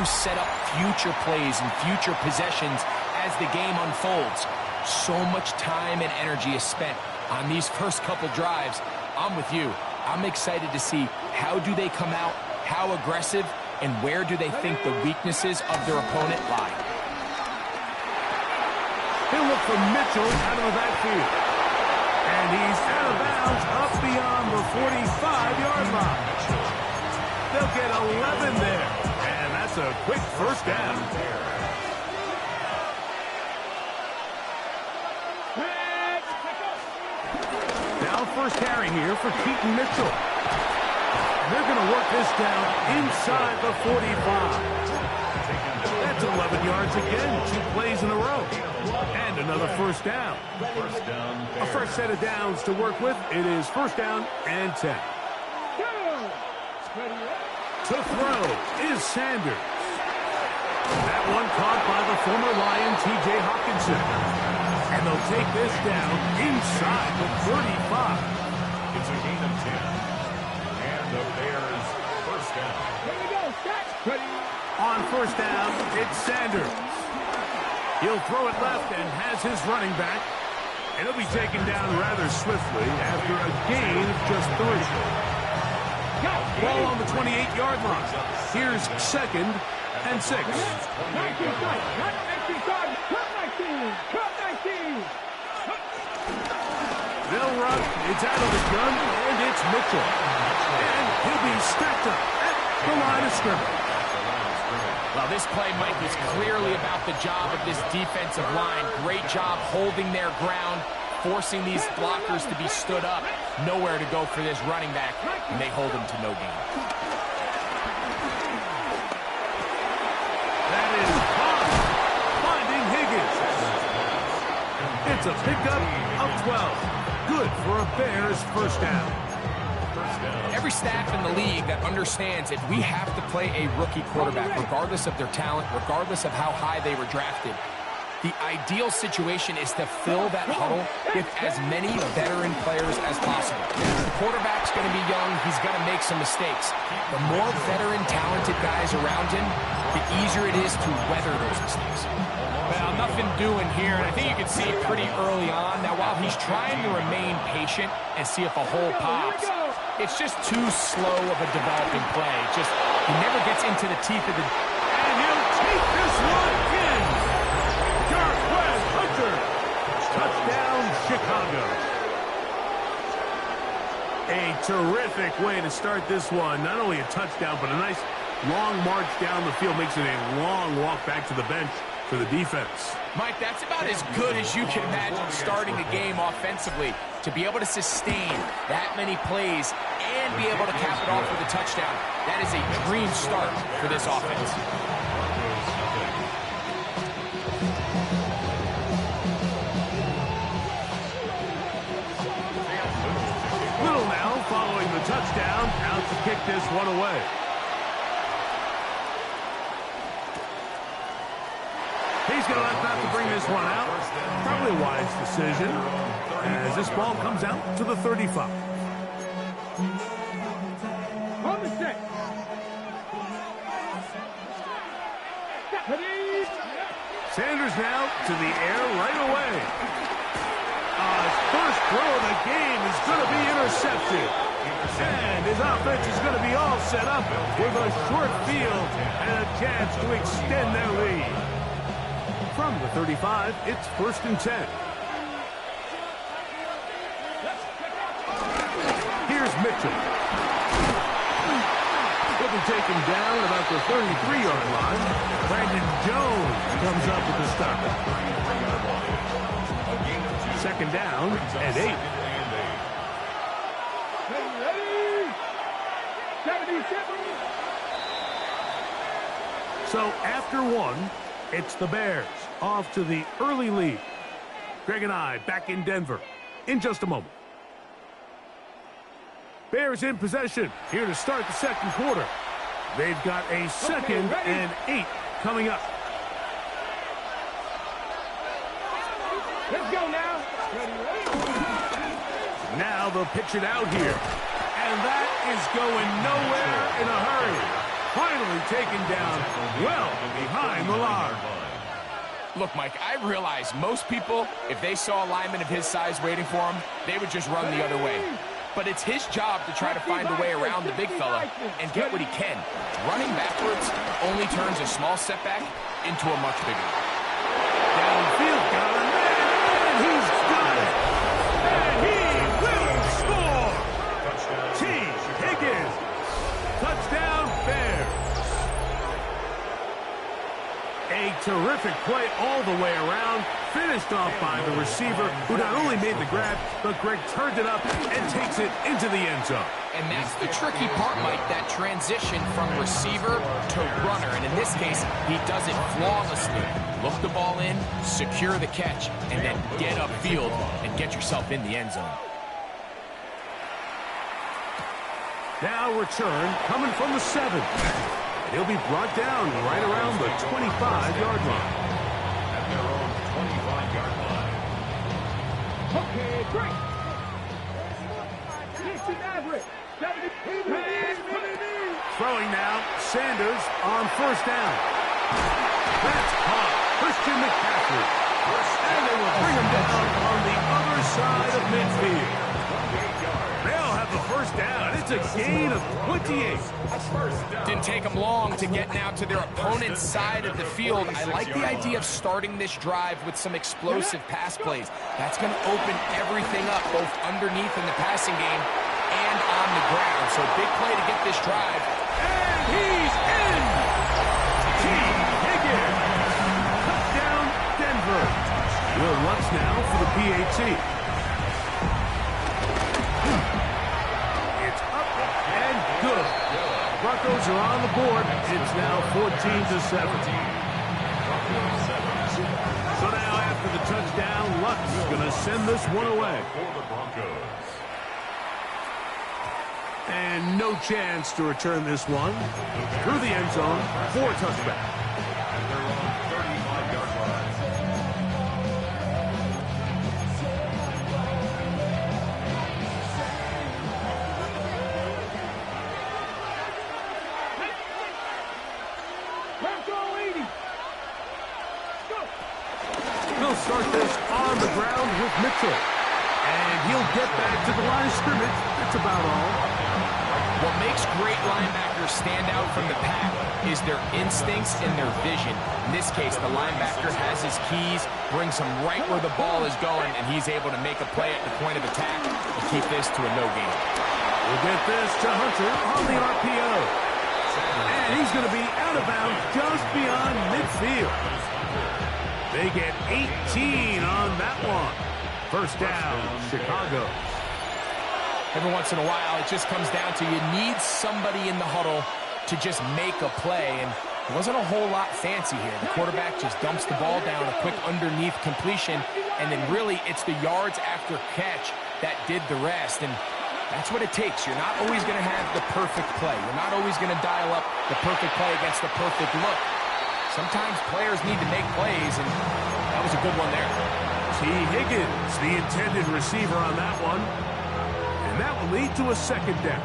you set up future plays and future possessions as the game unfolds. So much time and energy is spent on these first couple drives. I'm with you. I'm excited to see how do they come out, how aggressive, and where do they think the weaknesses of their opponent lie. He'll look for Mitchell out of the backfield. And he's out of bounds up beyond the 45-yard line. They'll get 11 there. And that's a quick first down. Now first carry here for Keaton Mitchell. They're going to work this down inside the 45. That's 11 yards again, 2 plays in a row. And another first down. A fresh set of downs to work with. It is first down and 10. To throw is Sanders. That one caught by the former Lion, T.J. Hawkinson. And they'll take this down inside the 35. It's a gain of 10. And the Bears first down. Here we go, set. On first down, it's Sanders. He'll throw it left and has his running back. And he'll be taken down rather swiftly after a gain of just 3. Ball on the 28-yard line. Here's second and 6. They'll run. It's out of the gun, and it's Mitchell. And he'll be stacked up at the line of scrimmage. Well, this play, Mike, is clearly about the job of this defensive line. Great job holding their ground, forcing these blockers to be stood up. Nowhere to go for this running back, and they hold him to no gain. That is Bond finding Higgins. It's a pickup of 12. Good for a Bears first down. Every staff in the league that understands if we have to play a rookie quarterback, regardless of their talent, regardless of how high they were drafted, the ideal situation is to fill that huddle with as many veteran players as possible. The quarterback's going to be young. He's going to make some mistakes. The more veteran, talented guys around him, the easier it is to weather those mistakes. Well, nothing doing here, and I think you can see it pretty early on. Now, while he's trying to remain patient and see if a hole pops, it's just too slow of a developing play. Just, he never gets into the teeth of the... And he'll take this one in. Darquez Hunter. Touchdown, Chicago. A terrific way to start this one. Not only a touchdown, but a nice long march down the field. Makes it a long walk back to the bench for the defense. Mike, that's about as good as you can imagine starting a game offensively. To be able to sustain that many plays and be able to cap it off with a touchdown, that is a dream start for this offense. Little now following the touchdown, out to kick this one away. He's going to let that to bring this one out. Probably a wise decision as this ball comes out to the 35. On the set. Sanders now to the air right away. His first throw of the game is going to be intercepted. And his offense is going to be all set up with a short field and a chance to extend their lead. From the 35, it's first and 10. Here's Mitchell. He'll be taken down about the 33-yard line. Brandon Jones comes up with the stop. Second down and 8. Ready? 77. So after one, it's the Bears off to the early lead. Greg and I back in Denver in just a moment. Bears in possession here to start the second quarter. They've got a second and 8 coming up. Let's go now. Now they'll pitch it out here. And that is going nowhere in a hurry. Finally taken down well behind the line. Look, Mike, I realize most people, if they saw a lineman of his size waiting for him, they would just run the other way. But it's his job to try to find a way around the big fella and get what he can. Running backwards only turns a small setback into a much bigger one. Downfield, got a man, and he's got it. And he will score. T. Higgins. Touchdown, Bears. A terrific play all the way around, finished off by the receiver, who not only made the grab, but Greg turned it up and takes it into the end zone. And that's the tricky part, Mike, that transition from receiver to runner. And in this case, he does it flawlessly. Look the ball in, secure the catch, and then get upfield and get yourself in the end zone. Now return coming from the 7. He'll be brought down right around the 25-yard line. At their own 25-yard line. Okay, great. Houston average. Throwing now, Sanders on first down. That's caught. Christian McCaffrey. And they will bring him down on the other side of midfield. They'll have the first down. It's a gain of 28. Didn't take them long to get now to their opponent's side of the field. I like the idea of starting this drive with some explosive pass plays. That's going to open everything up, both underneath in the passing game and on the ground. So big play to get this drive. And he's in! T. Higgins. Touchdown, Denver. Will Lutz now for the PAT. It's up and good. Broncos are on the board. It's now 14-7. So now after the touchdown, Lutz is going to send this one away. For the Broncos. And no chance to return this one through the end zone for a touchback. At their own 35-yard line. He'll start this on the ground with Mitchell. And he'll get back to the line of scrimmage. That's about all. What makes great linebackers stand out from the pack is their instincts and their vision. In this case, the linebacker has his keys, brings him right where the ball is going, and he's able to make a play at the point of attack and keep this to a no gain. We'll get this to Hunter on the RPO. And he's going to be out of bounds just beyond midfield. They get 18 on that one. First down, Chicago. Every once in a while, it just comes down to you need somebody in the huddle to just make a play, and it wasn't a whole lot fancy here. The quarterback just dumps the ball down, a quick underneath completion, and then really it's the yards after catch that did the rest, and that's what it takes. You're not always going to have the perfect play. You're not always going to dial up the perfect play against the perfect look. Sometimes players need to make plays, and that was a good one there. T. Higgins, the intended receiver on that one. And that will lead to a second down.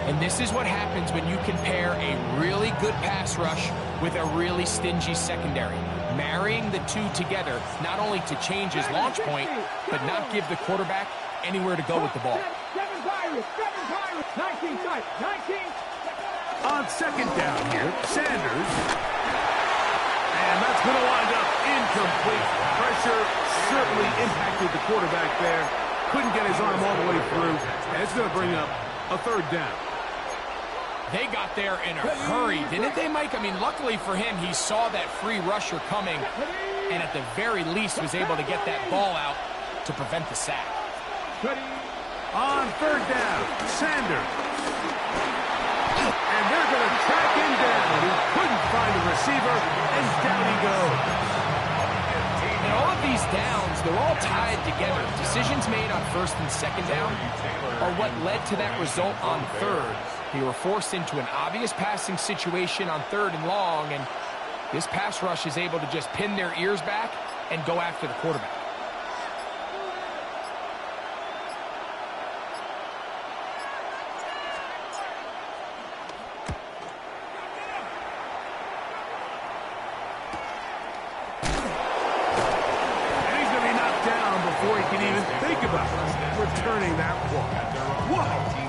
And this is what happens when you can pair a really good pass rush with a really stingy secondary. Marrying the two together, not only to change his launch point, but not give the quarterback anywhere to go with the ball. 19. On second down here, Sanders. And that's going to wind up incomplete. Pressure certainly impacted the quarterback there. Couldn't get his arm all the way through. And it's going to bring up a third down. They got there in a hurry, didn't they, Mike? I mean, luckily for him, he saw that free rusher coming and at the very least was able to get that ball out to prevent the sack. On third down, Sanders. And they're going to track him down. He couldn't find a receiver, and down he goes. And all of these downs, they're all tied together. Decisions made on first and second down are what led to that result on third. They were forced into an obvious passing situation on third and long, and this pass rush is able to just pin their ears back and go after the quarterback. about returning that ball. Whoa!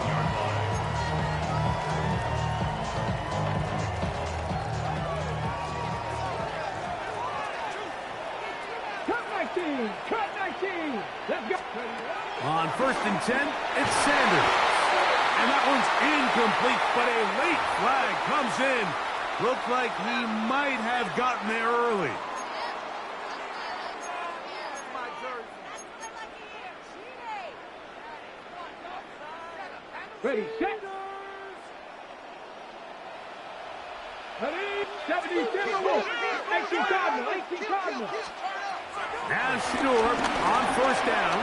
Cut 19. Let's go. On 1st and 10, it's Sanders. And that one's incomplete, but a late flag comes in. Looked like he might have gotten there early. Ready, set. Ready, 77. 18 Cardinal. Now Stewart on 1st down,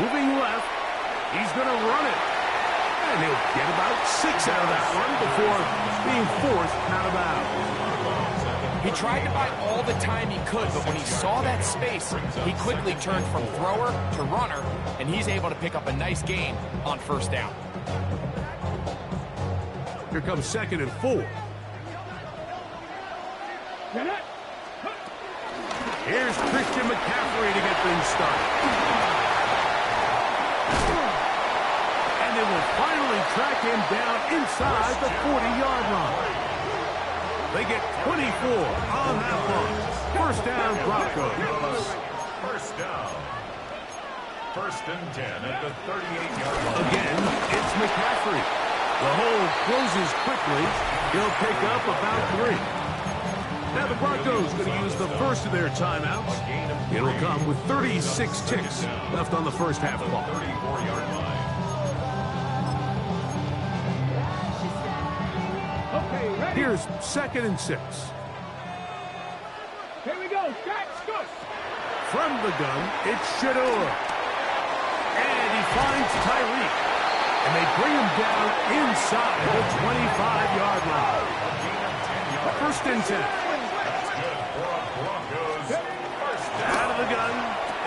moving left. He's going to run it. And he'll get about 6 out of that one before being forced out of bounds. He tried to buy all the time he could, but when he saw that space, he quickly turned from thrower to runner, and he's able to pick up a nice gain on 1st down. Here comes 2nd and 4. Here's Christian McCaffrey to get things started. And they will finally track him down inside the 40-yard line. They get 24 on that one. 1st down, Broncos. 1st down. 1st and 10 at the 38-yard line. Again, it's McCaffrey. The hole closes quickly. He'll pick up about 3. Now the Broncos going to use the first of their timeouts. It'll come with 36 ticks left on the 1st half clock. 34-yard line. Okay, ready. Here's 2nd and 6. Here we go. Start. From the gun, it's Shador. And he finds Tyreek. And they bring him down inside the 25-yard line. 1st and 10. Out of the gun,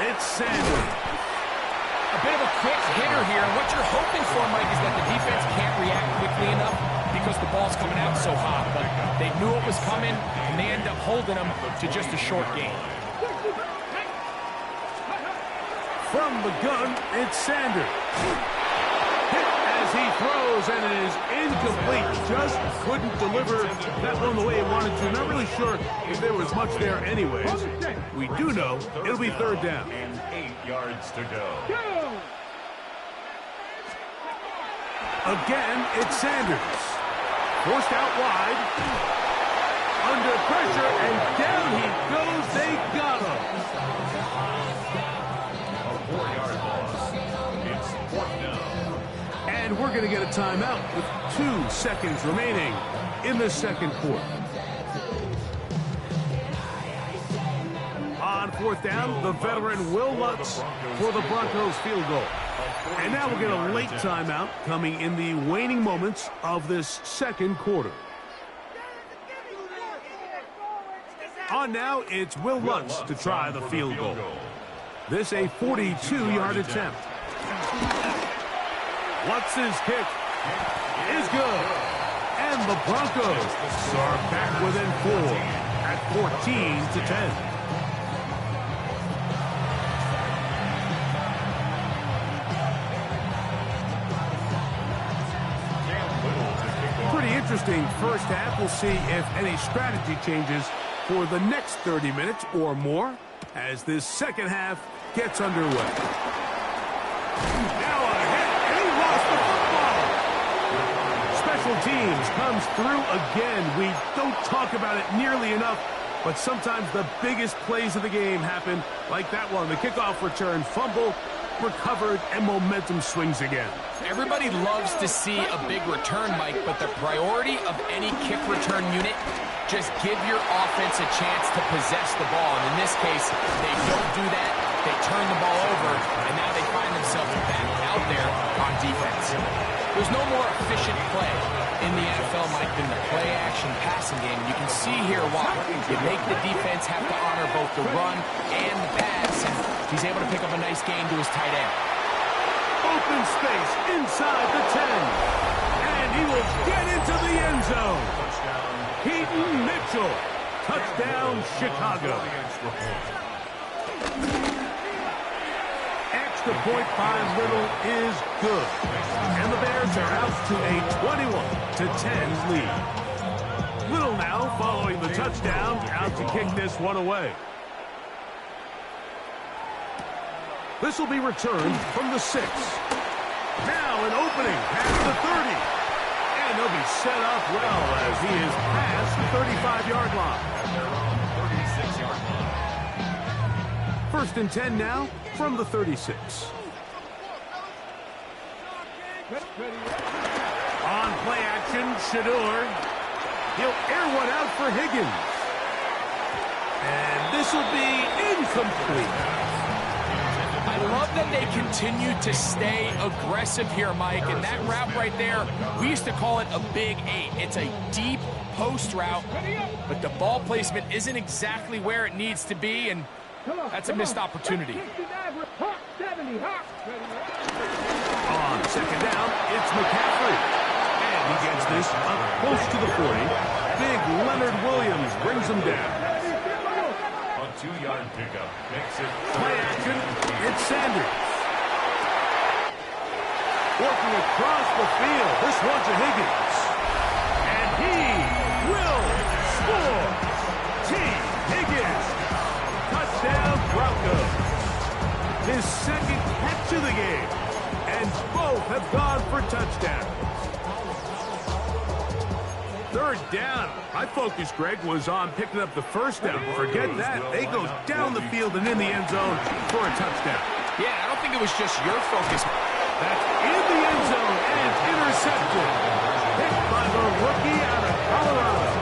it's Sanders. A bit of a quick hitter here. What you're hoping for, Mike, is that the defense can't react quickly enough because the ball's coming out so hot. But they knew it was coming, and they end up holding them to just a short gain. From the gun, it's Sanders. Hit as he throws, and it is incomplete. Just couldn't deliver that one the way he wanted to. Not really sure if there was much there anyways. We do know it'll be 3rd down. And 8 yards to go. Again, it's Sanders. Forced out wide. Under pressure, and down he goes. They got him. A 4-yard loss. It's 4th down. And we're going to get a timeout with 2 seconds remaining in the 2nd quarter. On 4th down, the veteran Will Lutz for the Broncos field goal. And now we'll get a late timeout coming in the waning moments of this 2nd quarter. On now, it's Will Lutz to try the field goal. This a 42-yard attempt. Lutz's kick is good. And the Broncos are back within 4 at 14-10. Pretty interesting 1st half. We'll see if any strategy changes for the next 30 minutes or more as this 2nd half gets underway. Now a hit, and he lost the football. Special teams comes through again. We don't talk about it nearly enough, but sometimes the biggest plays of the game happen like that one. The kickoff return, fumble, recovered, and momentum swings again. Everybody loves to see a big return, Mike, but the priority of any kick return unit, just give your offense a chance to possess the ball. And in this case, they don't do that. They turn the ball over, and now they find themselves back out there on defense. There's no more efficient play in the NFL, Mike, than the play-action passing game. You can see here why. You make the defense have to honor both the run and the pass, and he's able to pick up a nice gain to his tight end. Open space inside the 10. And he will get into the end zone. Keaton Mitchell. Touchdown, Chicago. extra point by Little is good. And the Bears are out to a 21-10 lead. Little now following the touchdown, out to kick this one away. This will be returned from the 6. Now an opening past the 30. And he'll be set up well as he is past the 35-yard line. At their own 36-yard line. First and 10 now from the 36. On play action, Shador. He'll air one out for Higgins. And this will be incomplete. I love that they continue to stay aggressive here, Mike. And that route right there, we used to call it a big 8. It's a deep post route, but the ball placement isn't exactly where it needs to be, and that's a missed opportunity. On second down, it's McCaffrey. And he gets this up close to the 40. Big Leonard Williams brings him down. 2-yard pickup makes it play action. It's Sanders. Working across the field. This one to Higgins. And he will score. T. Higgins. Touchdown Broncos. His second catch of the game. And both have gone for touchdowns. Third down. My focus, Greg, was on picking up the first down. Forget that. They go down the field and in the end zone for a touchdown. Yeah, I don't think it was just your focus. That's in the end zone and intercepted. Picked by the rookie out of Colorado.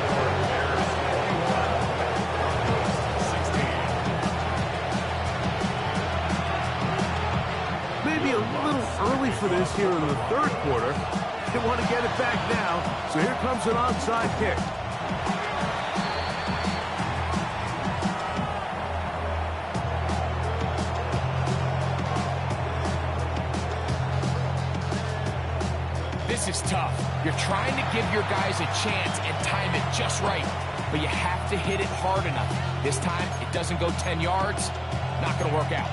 16. Maybe a little early for this here in the third quarter. They want to get it back now, so here comes an onside kick. This is tough. You're trying to give your guys a chance and time it just right, but you have to hit it hard enough. This time, it doesn't go 10 yards. Not going to work out.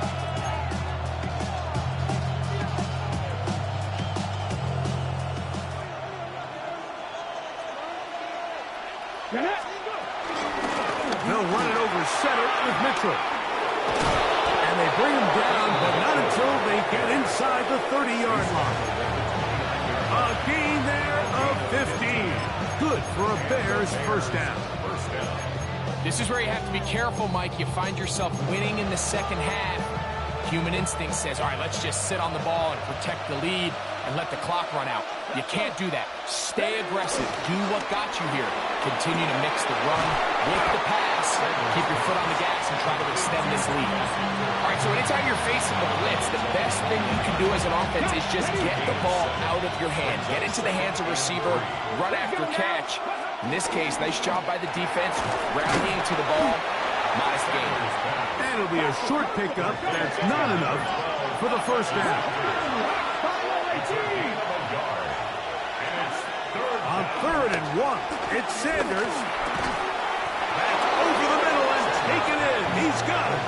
They'll run it over center with Mitchell. And they bring him down, but not until they get inside the 30-yard line. A gain there of 15. Good for a Bears first down. This is where you have to be careful, Mike. You find yourself winning in the second half. Human instinct says, all right, let's just sit on the ball and protect the lead and let the clock run out. You can't do that. Stay aggressive. Do what got you here. Continue to mix the run with the pass. Keep your foot on the gas and try to extend this lead. All right, so anytime you're facing the blitz, the best thing you can do as an offense is just get the ball out of your hands. Get into the hands of receiver, run after catch. In this case, nice job by the defense, rallying to the ball. Modest gain. And it'll be a short pickup. That's not enough for the first down. On 3rd and 1, it's Sanders. That's over the middle and taken in. He's got it.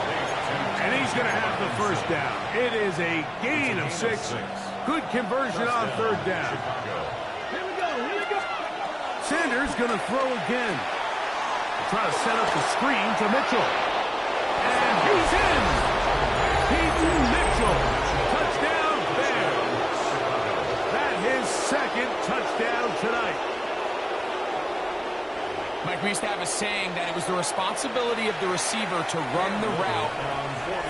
And he's going to have the first down. It is a gain of 6. Good conversion on 3rd down. Sanders going to throw again. Try to set up the screen to Mitchell. And he's in. Pete Mitchell. Touchdown Bears. That's his second touchdown tonight. Mike, we used to have a saying that it was the responsibility of the receiver to run the route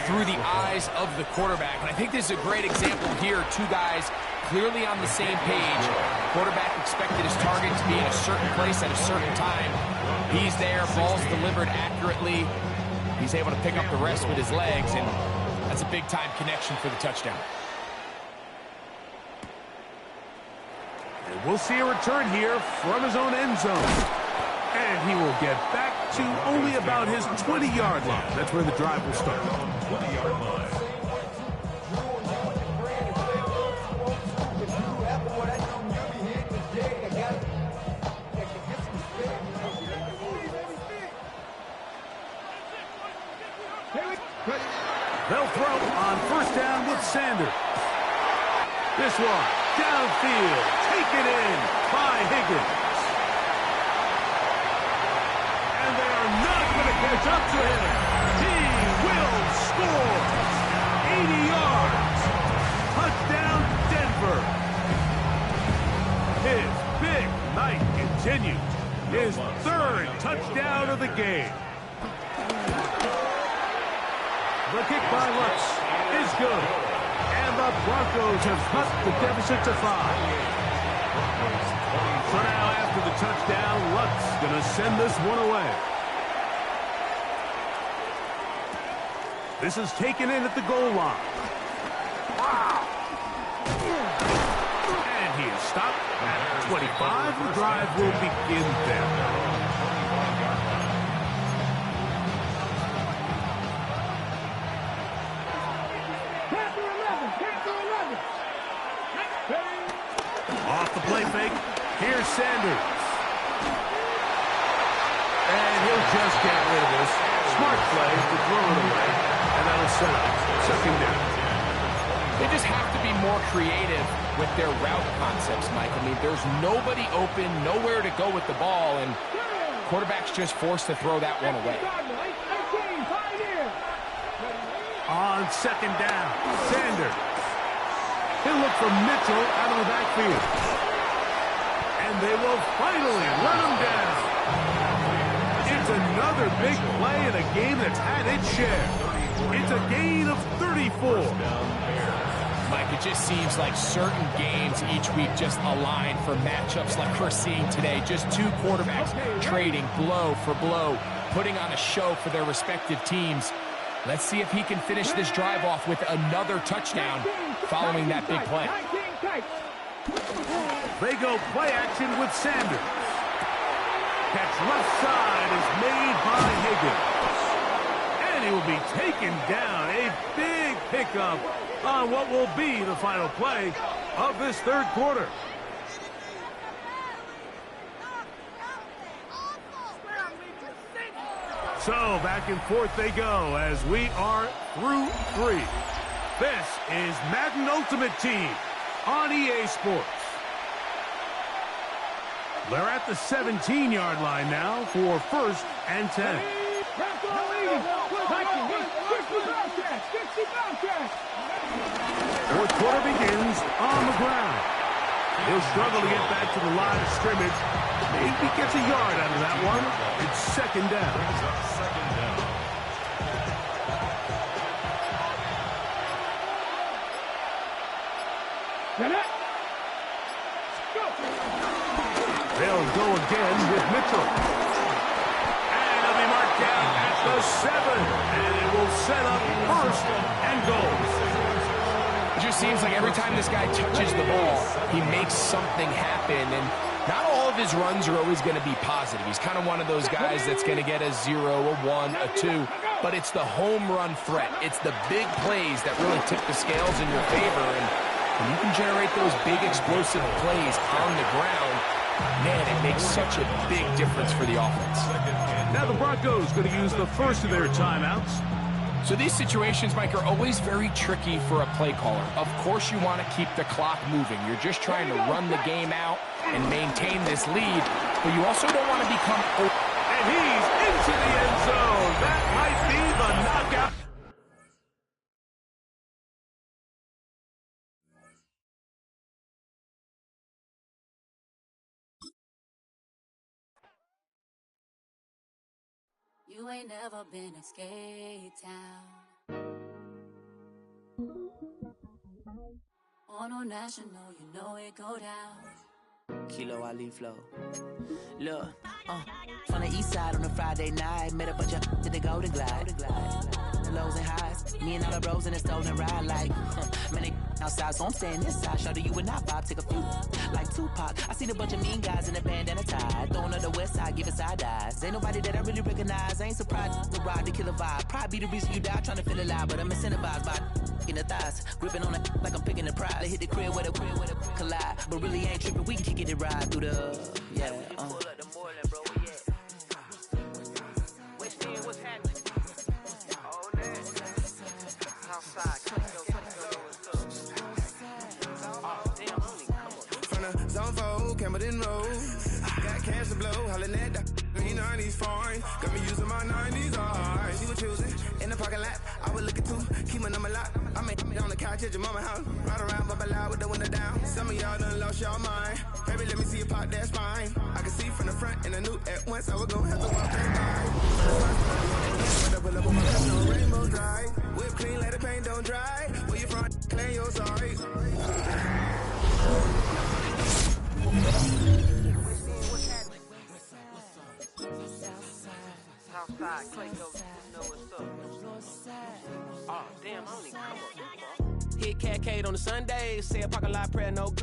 through the eyes of the quarterback. And I think this is a great example here. Two guys clearly on the same page. Quarterback expected his target to be in a certain place at a certain time. He's there, ball's delivered accurately. He's able to pick up the rest with his legs, and that's a big-time connection for the touchdown. And we'll see a return here from his own end zone. And he will get back to only about his 20-yard line. That's where the drive will start. 20-yard line. They'll throw. on first down with Sanders. This one, downfield, taken in by Higgins. And they are not going to catch up to him. He will score. 80 yards. Touchdown, Denver. His big night continues. His third touchdown of the game. The kick by Lutz is good. And the Broncos have cut the deficit to 5. So now after the touchdown, Lutz going to send this one away. This is taken in at the goal line. And he is stopped at 25. The drive will begin there. Off the play fake, here's Sanders. And he'll just get rid of this. Smart play to throw it away, and that'll set up second down. They just have to be more creative with their route concepts, Mike. I mean, there's nobody open, nowhere to go with the ball, and quarterback's just forced to throw that one away. On second down, Sanders. He'll look for Mitchell out of the backfield. And they will finally run him down. It's another big play in a game that's had its share. It's a gain of 34. Mike, it just seems like certain games each week just align for matchups like we're seeing today. Just two quarterbacks trading blow for blow, putting on a show for their respective teams. Let's see if he can finish this drive off with another touchdown following that big play. They go play action with Sanders. Catch left side is made by Higgins. And he will be taken down. A big pickup on what will be the final play of this third quarter. So back and forth they go as we are through 3. This is Madden Ultimate Team on EA Sports. They're at the 17-yard line now for first and 10. Fourth quarter begins on the ground. He'll struggle to get back to the line of scrimmage. Maybe gets a yard out of that one. It's second down. They'll go again with Mitchell. And he'll be marked down at the 7. And it will set up first and goal. It just seems like every time this guy touches the ball, he makes something happen. And not all of his runs are always going to be positive. He's kind of one of those guys that's going to get a 0, a 1, a 2. But it's the home run threat. It's the big plays that really tip the scales in your favor. And when you can generate those big explosive plays on the ground, man, it makes such a big difference for the offense. Now the Broncos going to use the first of their timeouts. So these situations, Mike, are always very tricky for a play caller. Of course you want to keep the clock moving. You're just trying to run the game out and maintain this lead, but you also don't want to become... And he's into the end zone. That might be the knockout. You ain't never been in skate town. On a national, you know it go down. Kilo Ali flow. Look, from the east side on a Friday night, met a bunch of to the Golden Glide. The lows and highs, me and all the bros in a stolen ride like, man, they outside, so I'm staying inside. Show you and I vibe, take a few, like Tupac. I seen a bunch of mean guys in the band and a tie, throwing on the west side, giving side eyes. Ain't nobody that I really recognize. I ain't surprised to ride the killer vibe. Probably be the reason you die, trying to feel alive, but I'm incentivized by in the thighs, gripping on it like I'm picking the prize. They hit the crib where the collide, but really ain't tripping. We can kick it and ride through the What's happening? Outside. From the zone 4, Campbellton Road. Got cash to blow, hollin' at that. Green 90s foreign. Got me using my 90s, alright. You were choosing in the parking lot. I was looking too, keep my number locked. I made on the couch at your mama house. Ride around, bubble loud with the window down. Some of y'all done lost y'all mind. Baby, let me see you pop, that's fine. I can see from the front and I knew at once I was gonna have to walk that by. Pull up on my cousin on Rainbow Drive. Whip clean, let the paint don't dry. Where you from? Claim your sorry. Southside, Clayco, you know what's up. Oh, damn, I don't even come up this far. Hit Catcade on the Sundays. Say a parking lot prayer, no.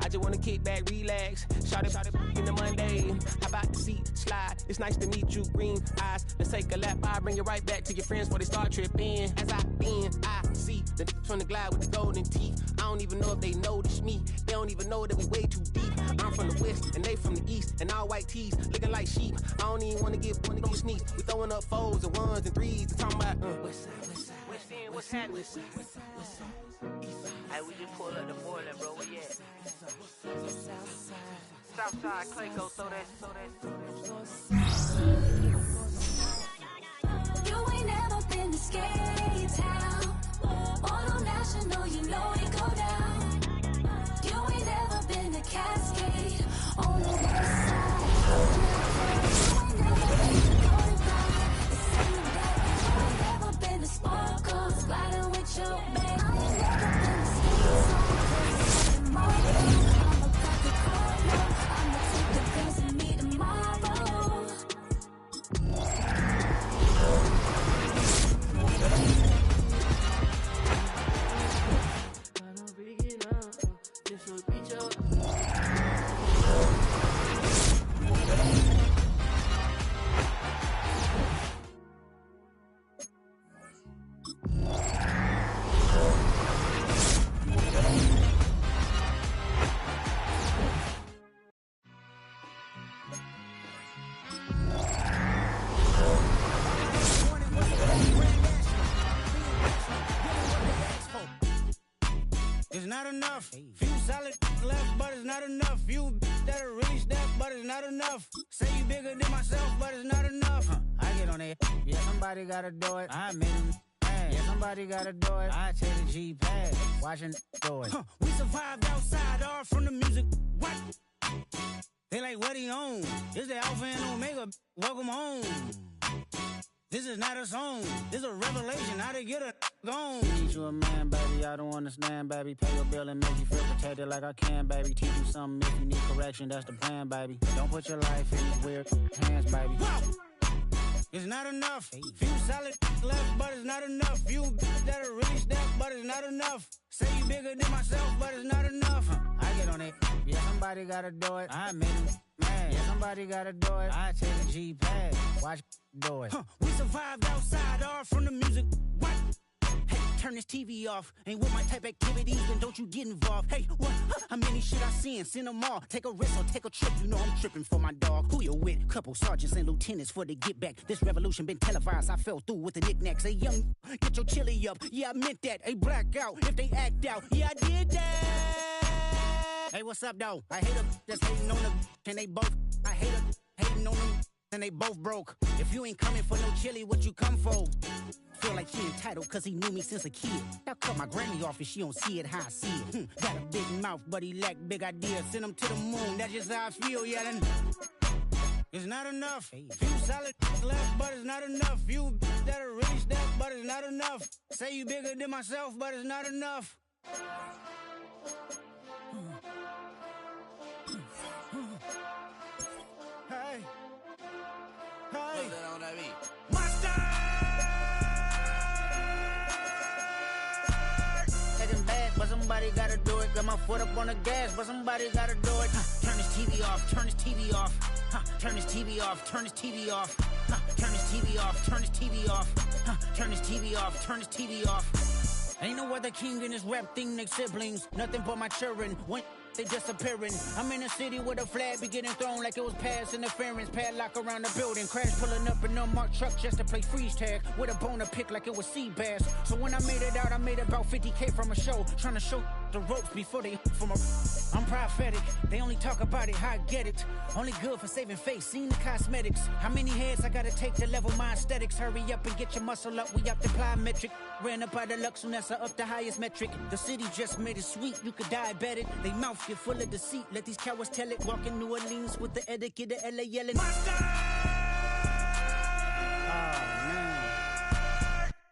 I just wanna kick back, relax. Shout it in the Monday. How about the seat slide? It's nice to meet you, green eyes. Let's take a lap. I bring you right back to your friends before they start tripping. As I see the from the glide with the golden teeth. I don't even know if they notice me. They don't even know that we way too deep. I'm from the west and they from the east, and all white tees looking like sheep. I don't even wanna get one of them sneaks. We throwing up fours and ones and threes and talking about what's happening? Hey, we just pull up the boiler, bro. Where you at? Southside, Clayco, so that. You ain't never been to Skate Town. Auto National, you know it go down. You ain't never been to Cascade on the west side. You ain't never been to Golden Ride. You ain't never been to Sparkles, gliding with your babe. I ain't never been to Skate Town. I'ma cut the corner. I'ma take the pills and meet tomorrow. It's not enough. Few solid left, but it's not enough. Few that'll really step, but it's not enough. Say you bigger than myself, but it's not enough. I get on it. Yeah, somebody gotta do it. I made him. Yeah, somebody gotta do it. I take the G-pad, watching do it. We survived outside, all from the music. What? They like, what he on? This the Alpha and Omega. Welcome home. This is not a song. This is a revelation. How to get a gone. Teach you a man, baby. I don't understand, baby. Pay your bill and make you feel protected like I can, baby. Teach you something if you need correction. That's the plan, baby. Don't put your life in these weird hands, baby. Whoa! It's not enough. Few solid left, but it's not enough. Few that'll really step, but it's not enough. Say you bigger than myself, but it's not enough. I get on it. Yeah, somebody gotta do it. I made him mad. Yeah, somebody gotta do it. I take the G-pad, watch do it. We survived outside, all from the music. What? Hey, turn this TV off. Ain't with my type activities, then don't you get involved. Hey, what? How many shit I seen? Send them all. Take a risk or take a trip. You know I'm tripping for my dog. Who you with? Couple sergeants and lieutenants for the get back. This revolution been televised. I fell through with the knickknacks. Hey, young, get your chili up. Yeah, I meant that. Hey, black out if they act out. Yeah, I did that. Hey, what's up, though? I hate them just hating on them. And they both. I hate them hating on them. And they both broke. If you ain't coming for no chili, what you come for? Feel like he entitled cause he knew me since a kid. I cut my granny off and she don't see it how I see it. Got a big mouth, but he lack big ideas. Send him to the moon, that's just how I feel, yelling. It's not enough. Few solid left, but it's not enough. Few that'll really step, but it's not enough. Say you bigger than myself, but it's not enough. Hey. Hey. Monster! Taking back, but somebody gotta do it. Got my foot up on the gas, but somebody gotta do it. Turn this TV off, turn this TV off. Turn this TV off, turn this TV off. Turn this TV off, turn this TV off. Turn this TV off, turn this TV off. Ain't no other king in this rap thing, they siblings. Nothing but my children. When they disappearing. I'm in a city where the flag be getting thrown like it was pass interference. Padlock around the building, crash pulling up an unmarked truck just to play freeze tag with a boner pick like it was sea bass. So when I made it out, I made about 50K from a show, trying to show the ropes before they from a. I'm prophetic, they only talk about it, how I get it. Only good for saving face, seen the cosmetics. How many heads I gotta take to level my aesthetics? Hurry up and get your muscle up, we up the plyometric. Ran up out of luck, soon as I up the highest metric. The city just made it sweet, you could diabetic. They mouth get full of deceit, let these cowards tell it. Walk in New Orleans with the etiquette of LA yelling.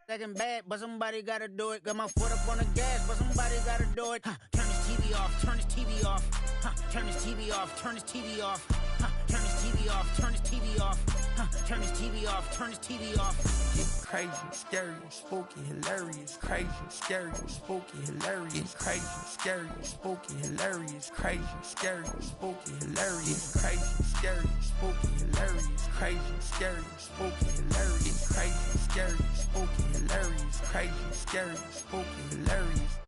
Second bad, but somebody gotta do it. Got my foot up on the gas, but somebody gotta do it. Turn this TV off, turn this TV off. Turn this TV off, turn this TV off. Turn this TV off, turn this TV off. Turn this TV off, turn this TV off. It's crazy, scary, spooky, hilarious. Crazy, scary, spooky, hilarious. Crazy, scary, spooky, hilarious. Crazy, scary, spooky, hilarious. Crazy, scary, spooky, hilarious. Crazy, scary, spooky, hilarious. Crazy, scary, spooky, hilarious. Crazy, scary, spooky, hilarious.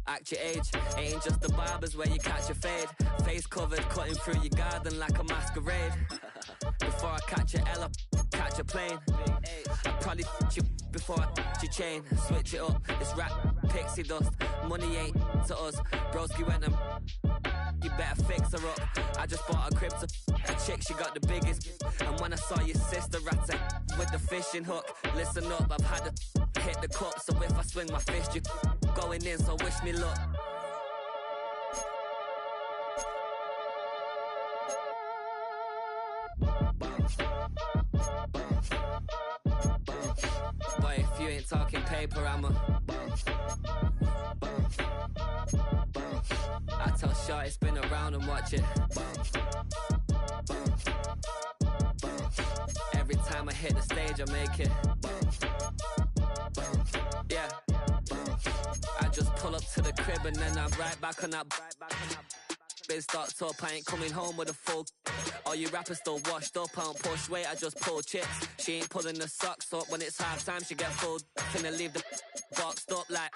Act your age, ain't just the barbers where you catch a fade. Face covered, cutting through your garden like a masquerade. Before I catch a L up, catch a plane. I probably you before I your chain. Switch it up, it's rap, pixie dust. Money ain't to us, broski went and you better fix her up. I just bought a crib to a chick, she got the biggest. And when I saw your sister rat with the fishing hook, listen up, I've had to hit the cup. So if I swing my fist, you going in, so wish me luck. Boy, if you ain't talking paper, I'm a I tell Shorty spin around and watch it. Every time I hit the stage, I make it. Yeah. I just pull up to the crib and then I'm right back on that. Been stocked up, I ain't coming home with a full. All you rappers still washed up, I don't push weight, I just pull chips. She ain't pulling the socks up when it's half time, she get full. Finna leave the boxed up like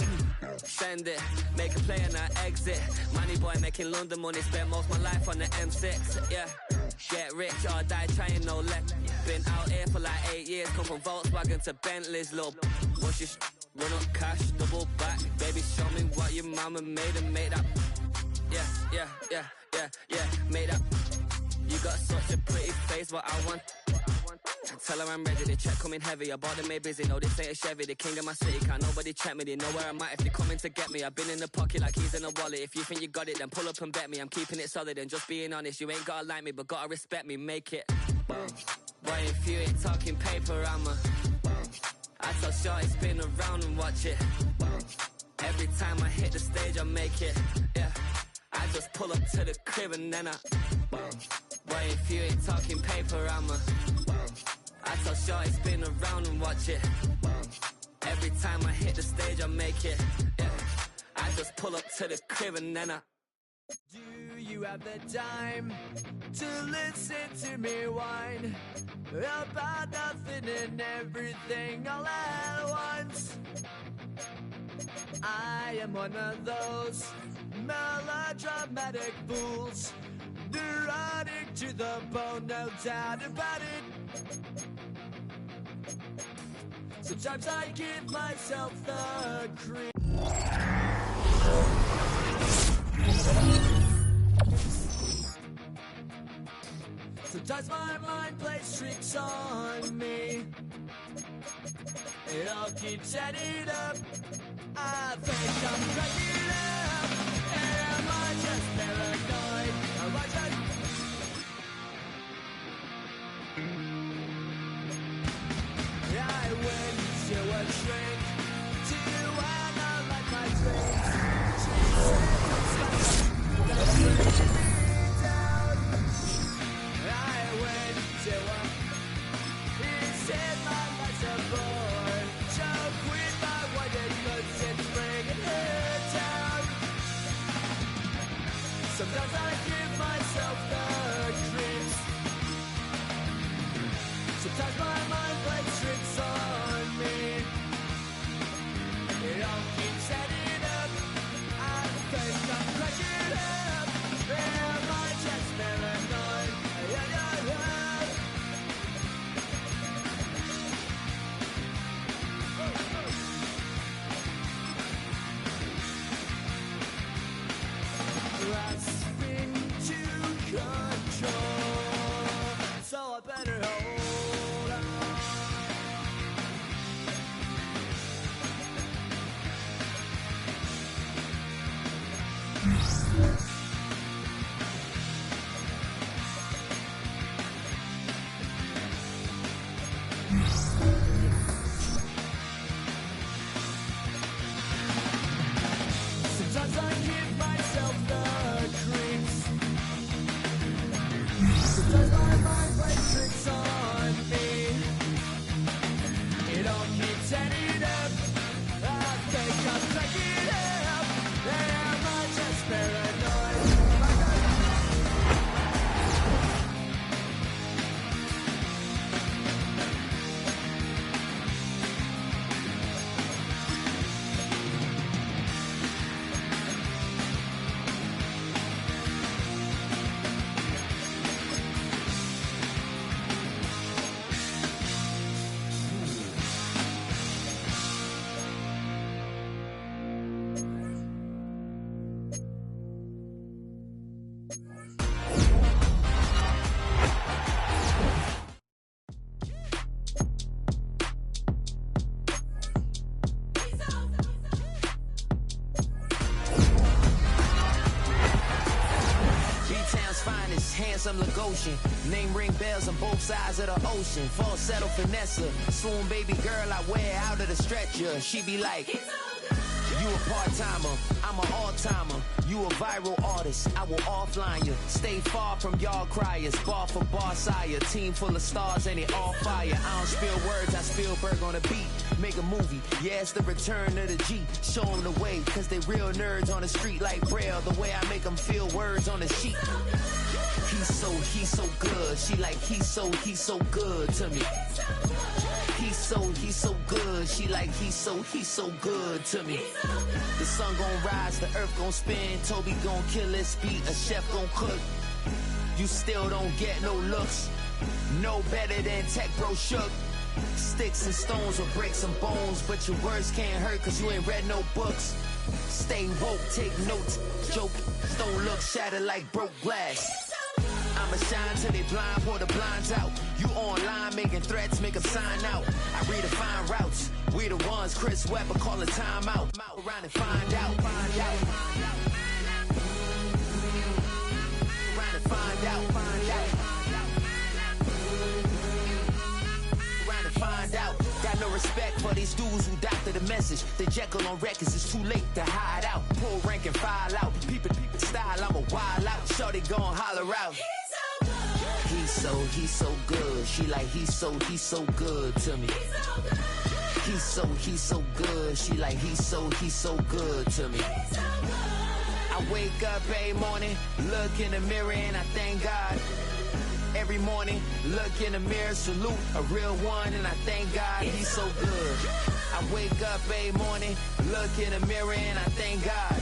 send it, make a play and I exit. Money boy making London money, spent most of my life on the M6. Yeah, get rich or die trying, no let. Been out here for like 8 years, come from Volkswagen to Bentley's, little. What's your run up cash, double back. Baby, show me what your mama made and made that. Yeah, made that. You got such a pretty face, what I want. Tell her I'm ready, the check coming heavy. I bought them made busy, no this ain't a Chevy. The king of my city, can't nobody check me. They know where I'm at if they coming to get me. I've been in the pocket like keys in a wallet. If you think you got it, then pull up and bet me. I'm keeping it solid and just being honest. You ain't gotta like me, but gotta respect me, make it. Boy, if you ain't talking paper, I'm a I tell Shorty spin around and watch it. Every time I hit the stage, I make it. Yeah, I just pull up to the crib and then I boy, if you ain't talking paper, I'm a I tell Shorty spin around and watch it. Every time I hit the stage, I make it. Yeah, I just pull up to the crib and then I do you have the time to listen to me whine about nothing and everything all at once? I am one of those melodramatic fools, neurotic to the bone, no doubt about it. Sometimes I give myself the creep. Sometimes my mind plays tricks on me. It all keeps adding up. I think I'm cracking up. Am I just paranoid? Am I just... I went to a shrink to analyze my dreams. She said it's like the down. I went to a... He said my life's a bore. So quit my wife because it's bringing her. set it up. I think I'll check it out. Am I just paranoid? Handsome Lagosian, name ring bells on both sides of the ocean. Falsetto finesse, swoon baby girl I wear out of the stretcher. She be like, you a part-timer, I'm an all-timer. You a viral artist, I will offline you. Stay far from y'all criers, bar for bar sire. Team full of stars and it all fire. I don't spill words, I Spielberg on a beat. Make a movie, yeah, it's the return of the G. Show them the way, cause they real nerds on the street like Braille. The way I make them feel words on the sheet. He's so good. She like, he's so good to me. He's so good. She like, he's so good to me. The sun gon' rise, the earth gon' spin. Toby gon' kill this beat, a chef gon' cook. You still don't get no looks. No better than Tech Bro Shook. Sticks and stones will break some bones, but your words can't hurt cause you ain't read no books. Stay woke, take notes, joke. Don't look shattered like broke glass. I'ma shine till they blind, pour the blinds out. You online making threats, make them sign out. I redefine routes. We the ones Chris Webber calling time out. Around and find out. Around and find out. Around and find out. Got no respect for these dudes who doctor the message. The Jekyll on records, it's too late to hide out. Pull rank and file out. Peep it style, I'm a wild out. Shorty gon' holler out. He's so good. She like, he's so good to me. He's so good. She like, he's so good to me. I wake up every morning, look in the mirror and I thank God. Every morning, look in the mirror, salute a real one and I thank God. He's so good. I wake up every morning, look in the mirror and I thank God.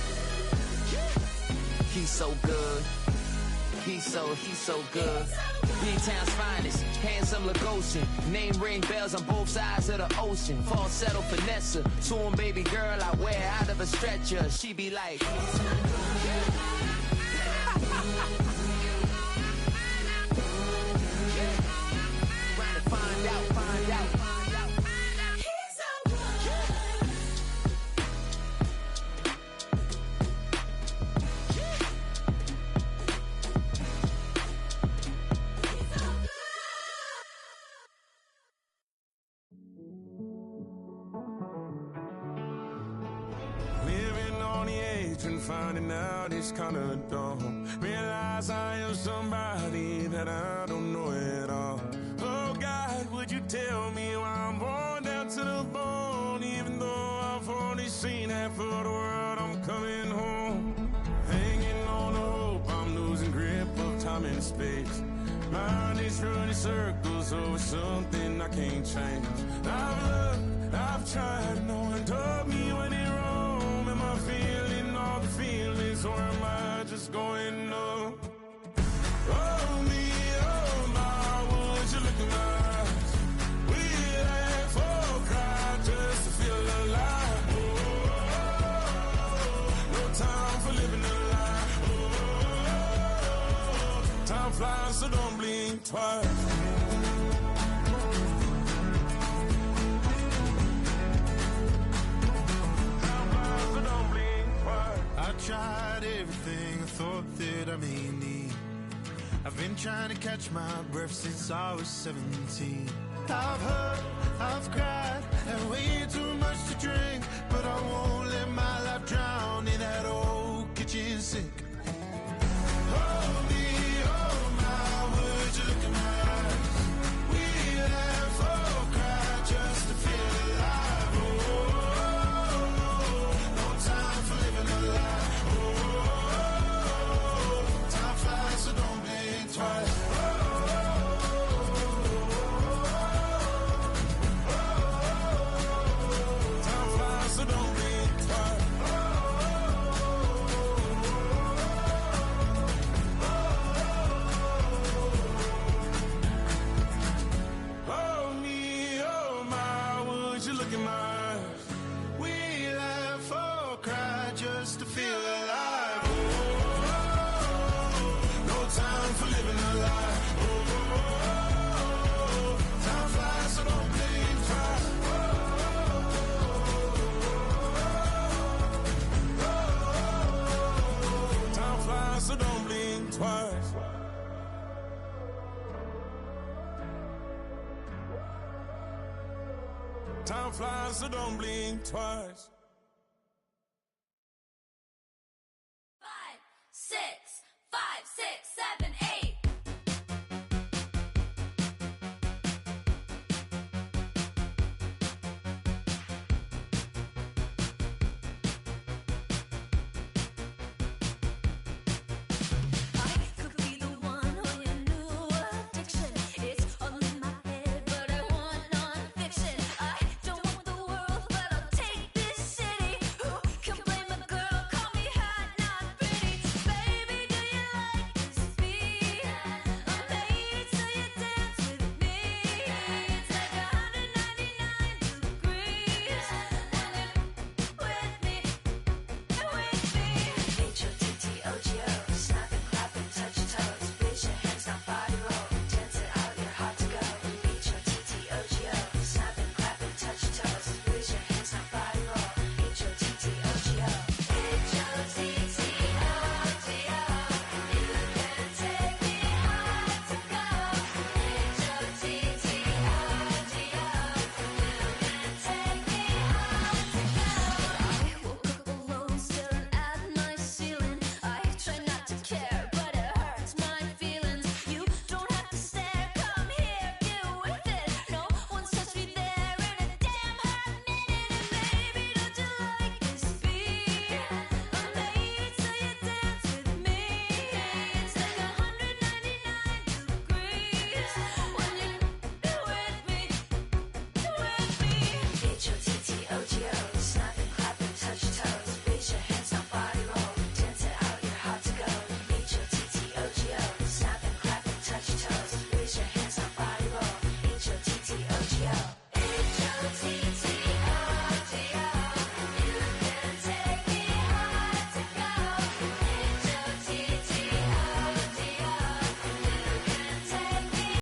He's so good. He's so good. B-Town's finest, handsome Lagosian. Name ring bells on both sides of the ocean. Falsetto finesse, swoon baby girl I wear out of a stretcher. She be like, trying to find out. And finding out it's kinda dumb. Realize I am somebody that I don't know at all. Oh God, would you tell me why I'm born down to the bone? Even though I've only seen half of the world, I'm coming home. Hanging on the hope, I'm losing grip of time and space. Mind is running circles over something I can't change. I've looked, I've tried, no one told me when it wrong. Am I feeling all the feelings, or am I just going numb? Oh me, oh my, would you look in my eyes? We laugh or cry just to feel alive. Oh, no time for living a lie. Oh, time flies, so don't blink twice. I tried everything I thought that I may need. I've been trying to catch my breath since I was 17. I've hurt, I've cried, had way too much to drink, but I won't let my life drown in that old kitchen sink. Oh me, oh my, would you look in my eyes? We laugh or cry just to feel alive. Time flies, so don't blink twice.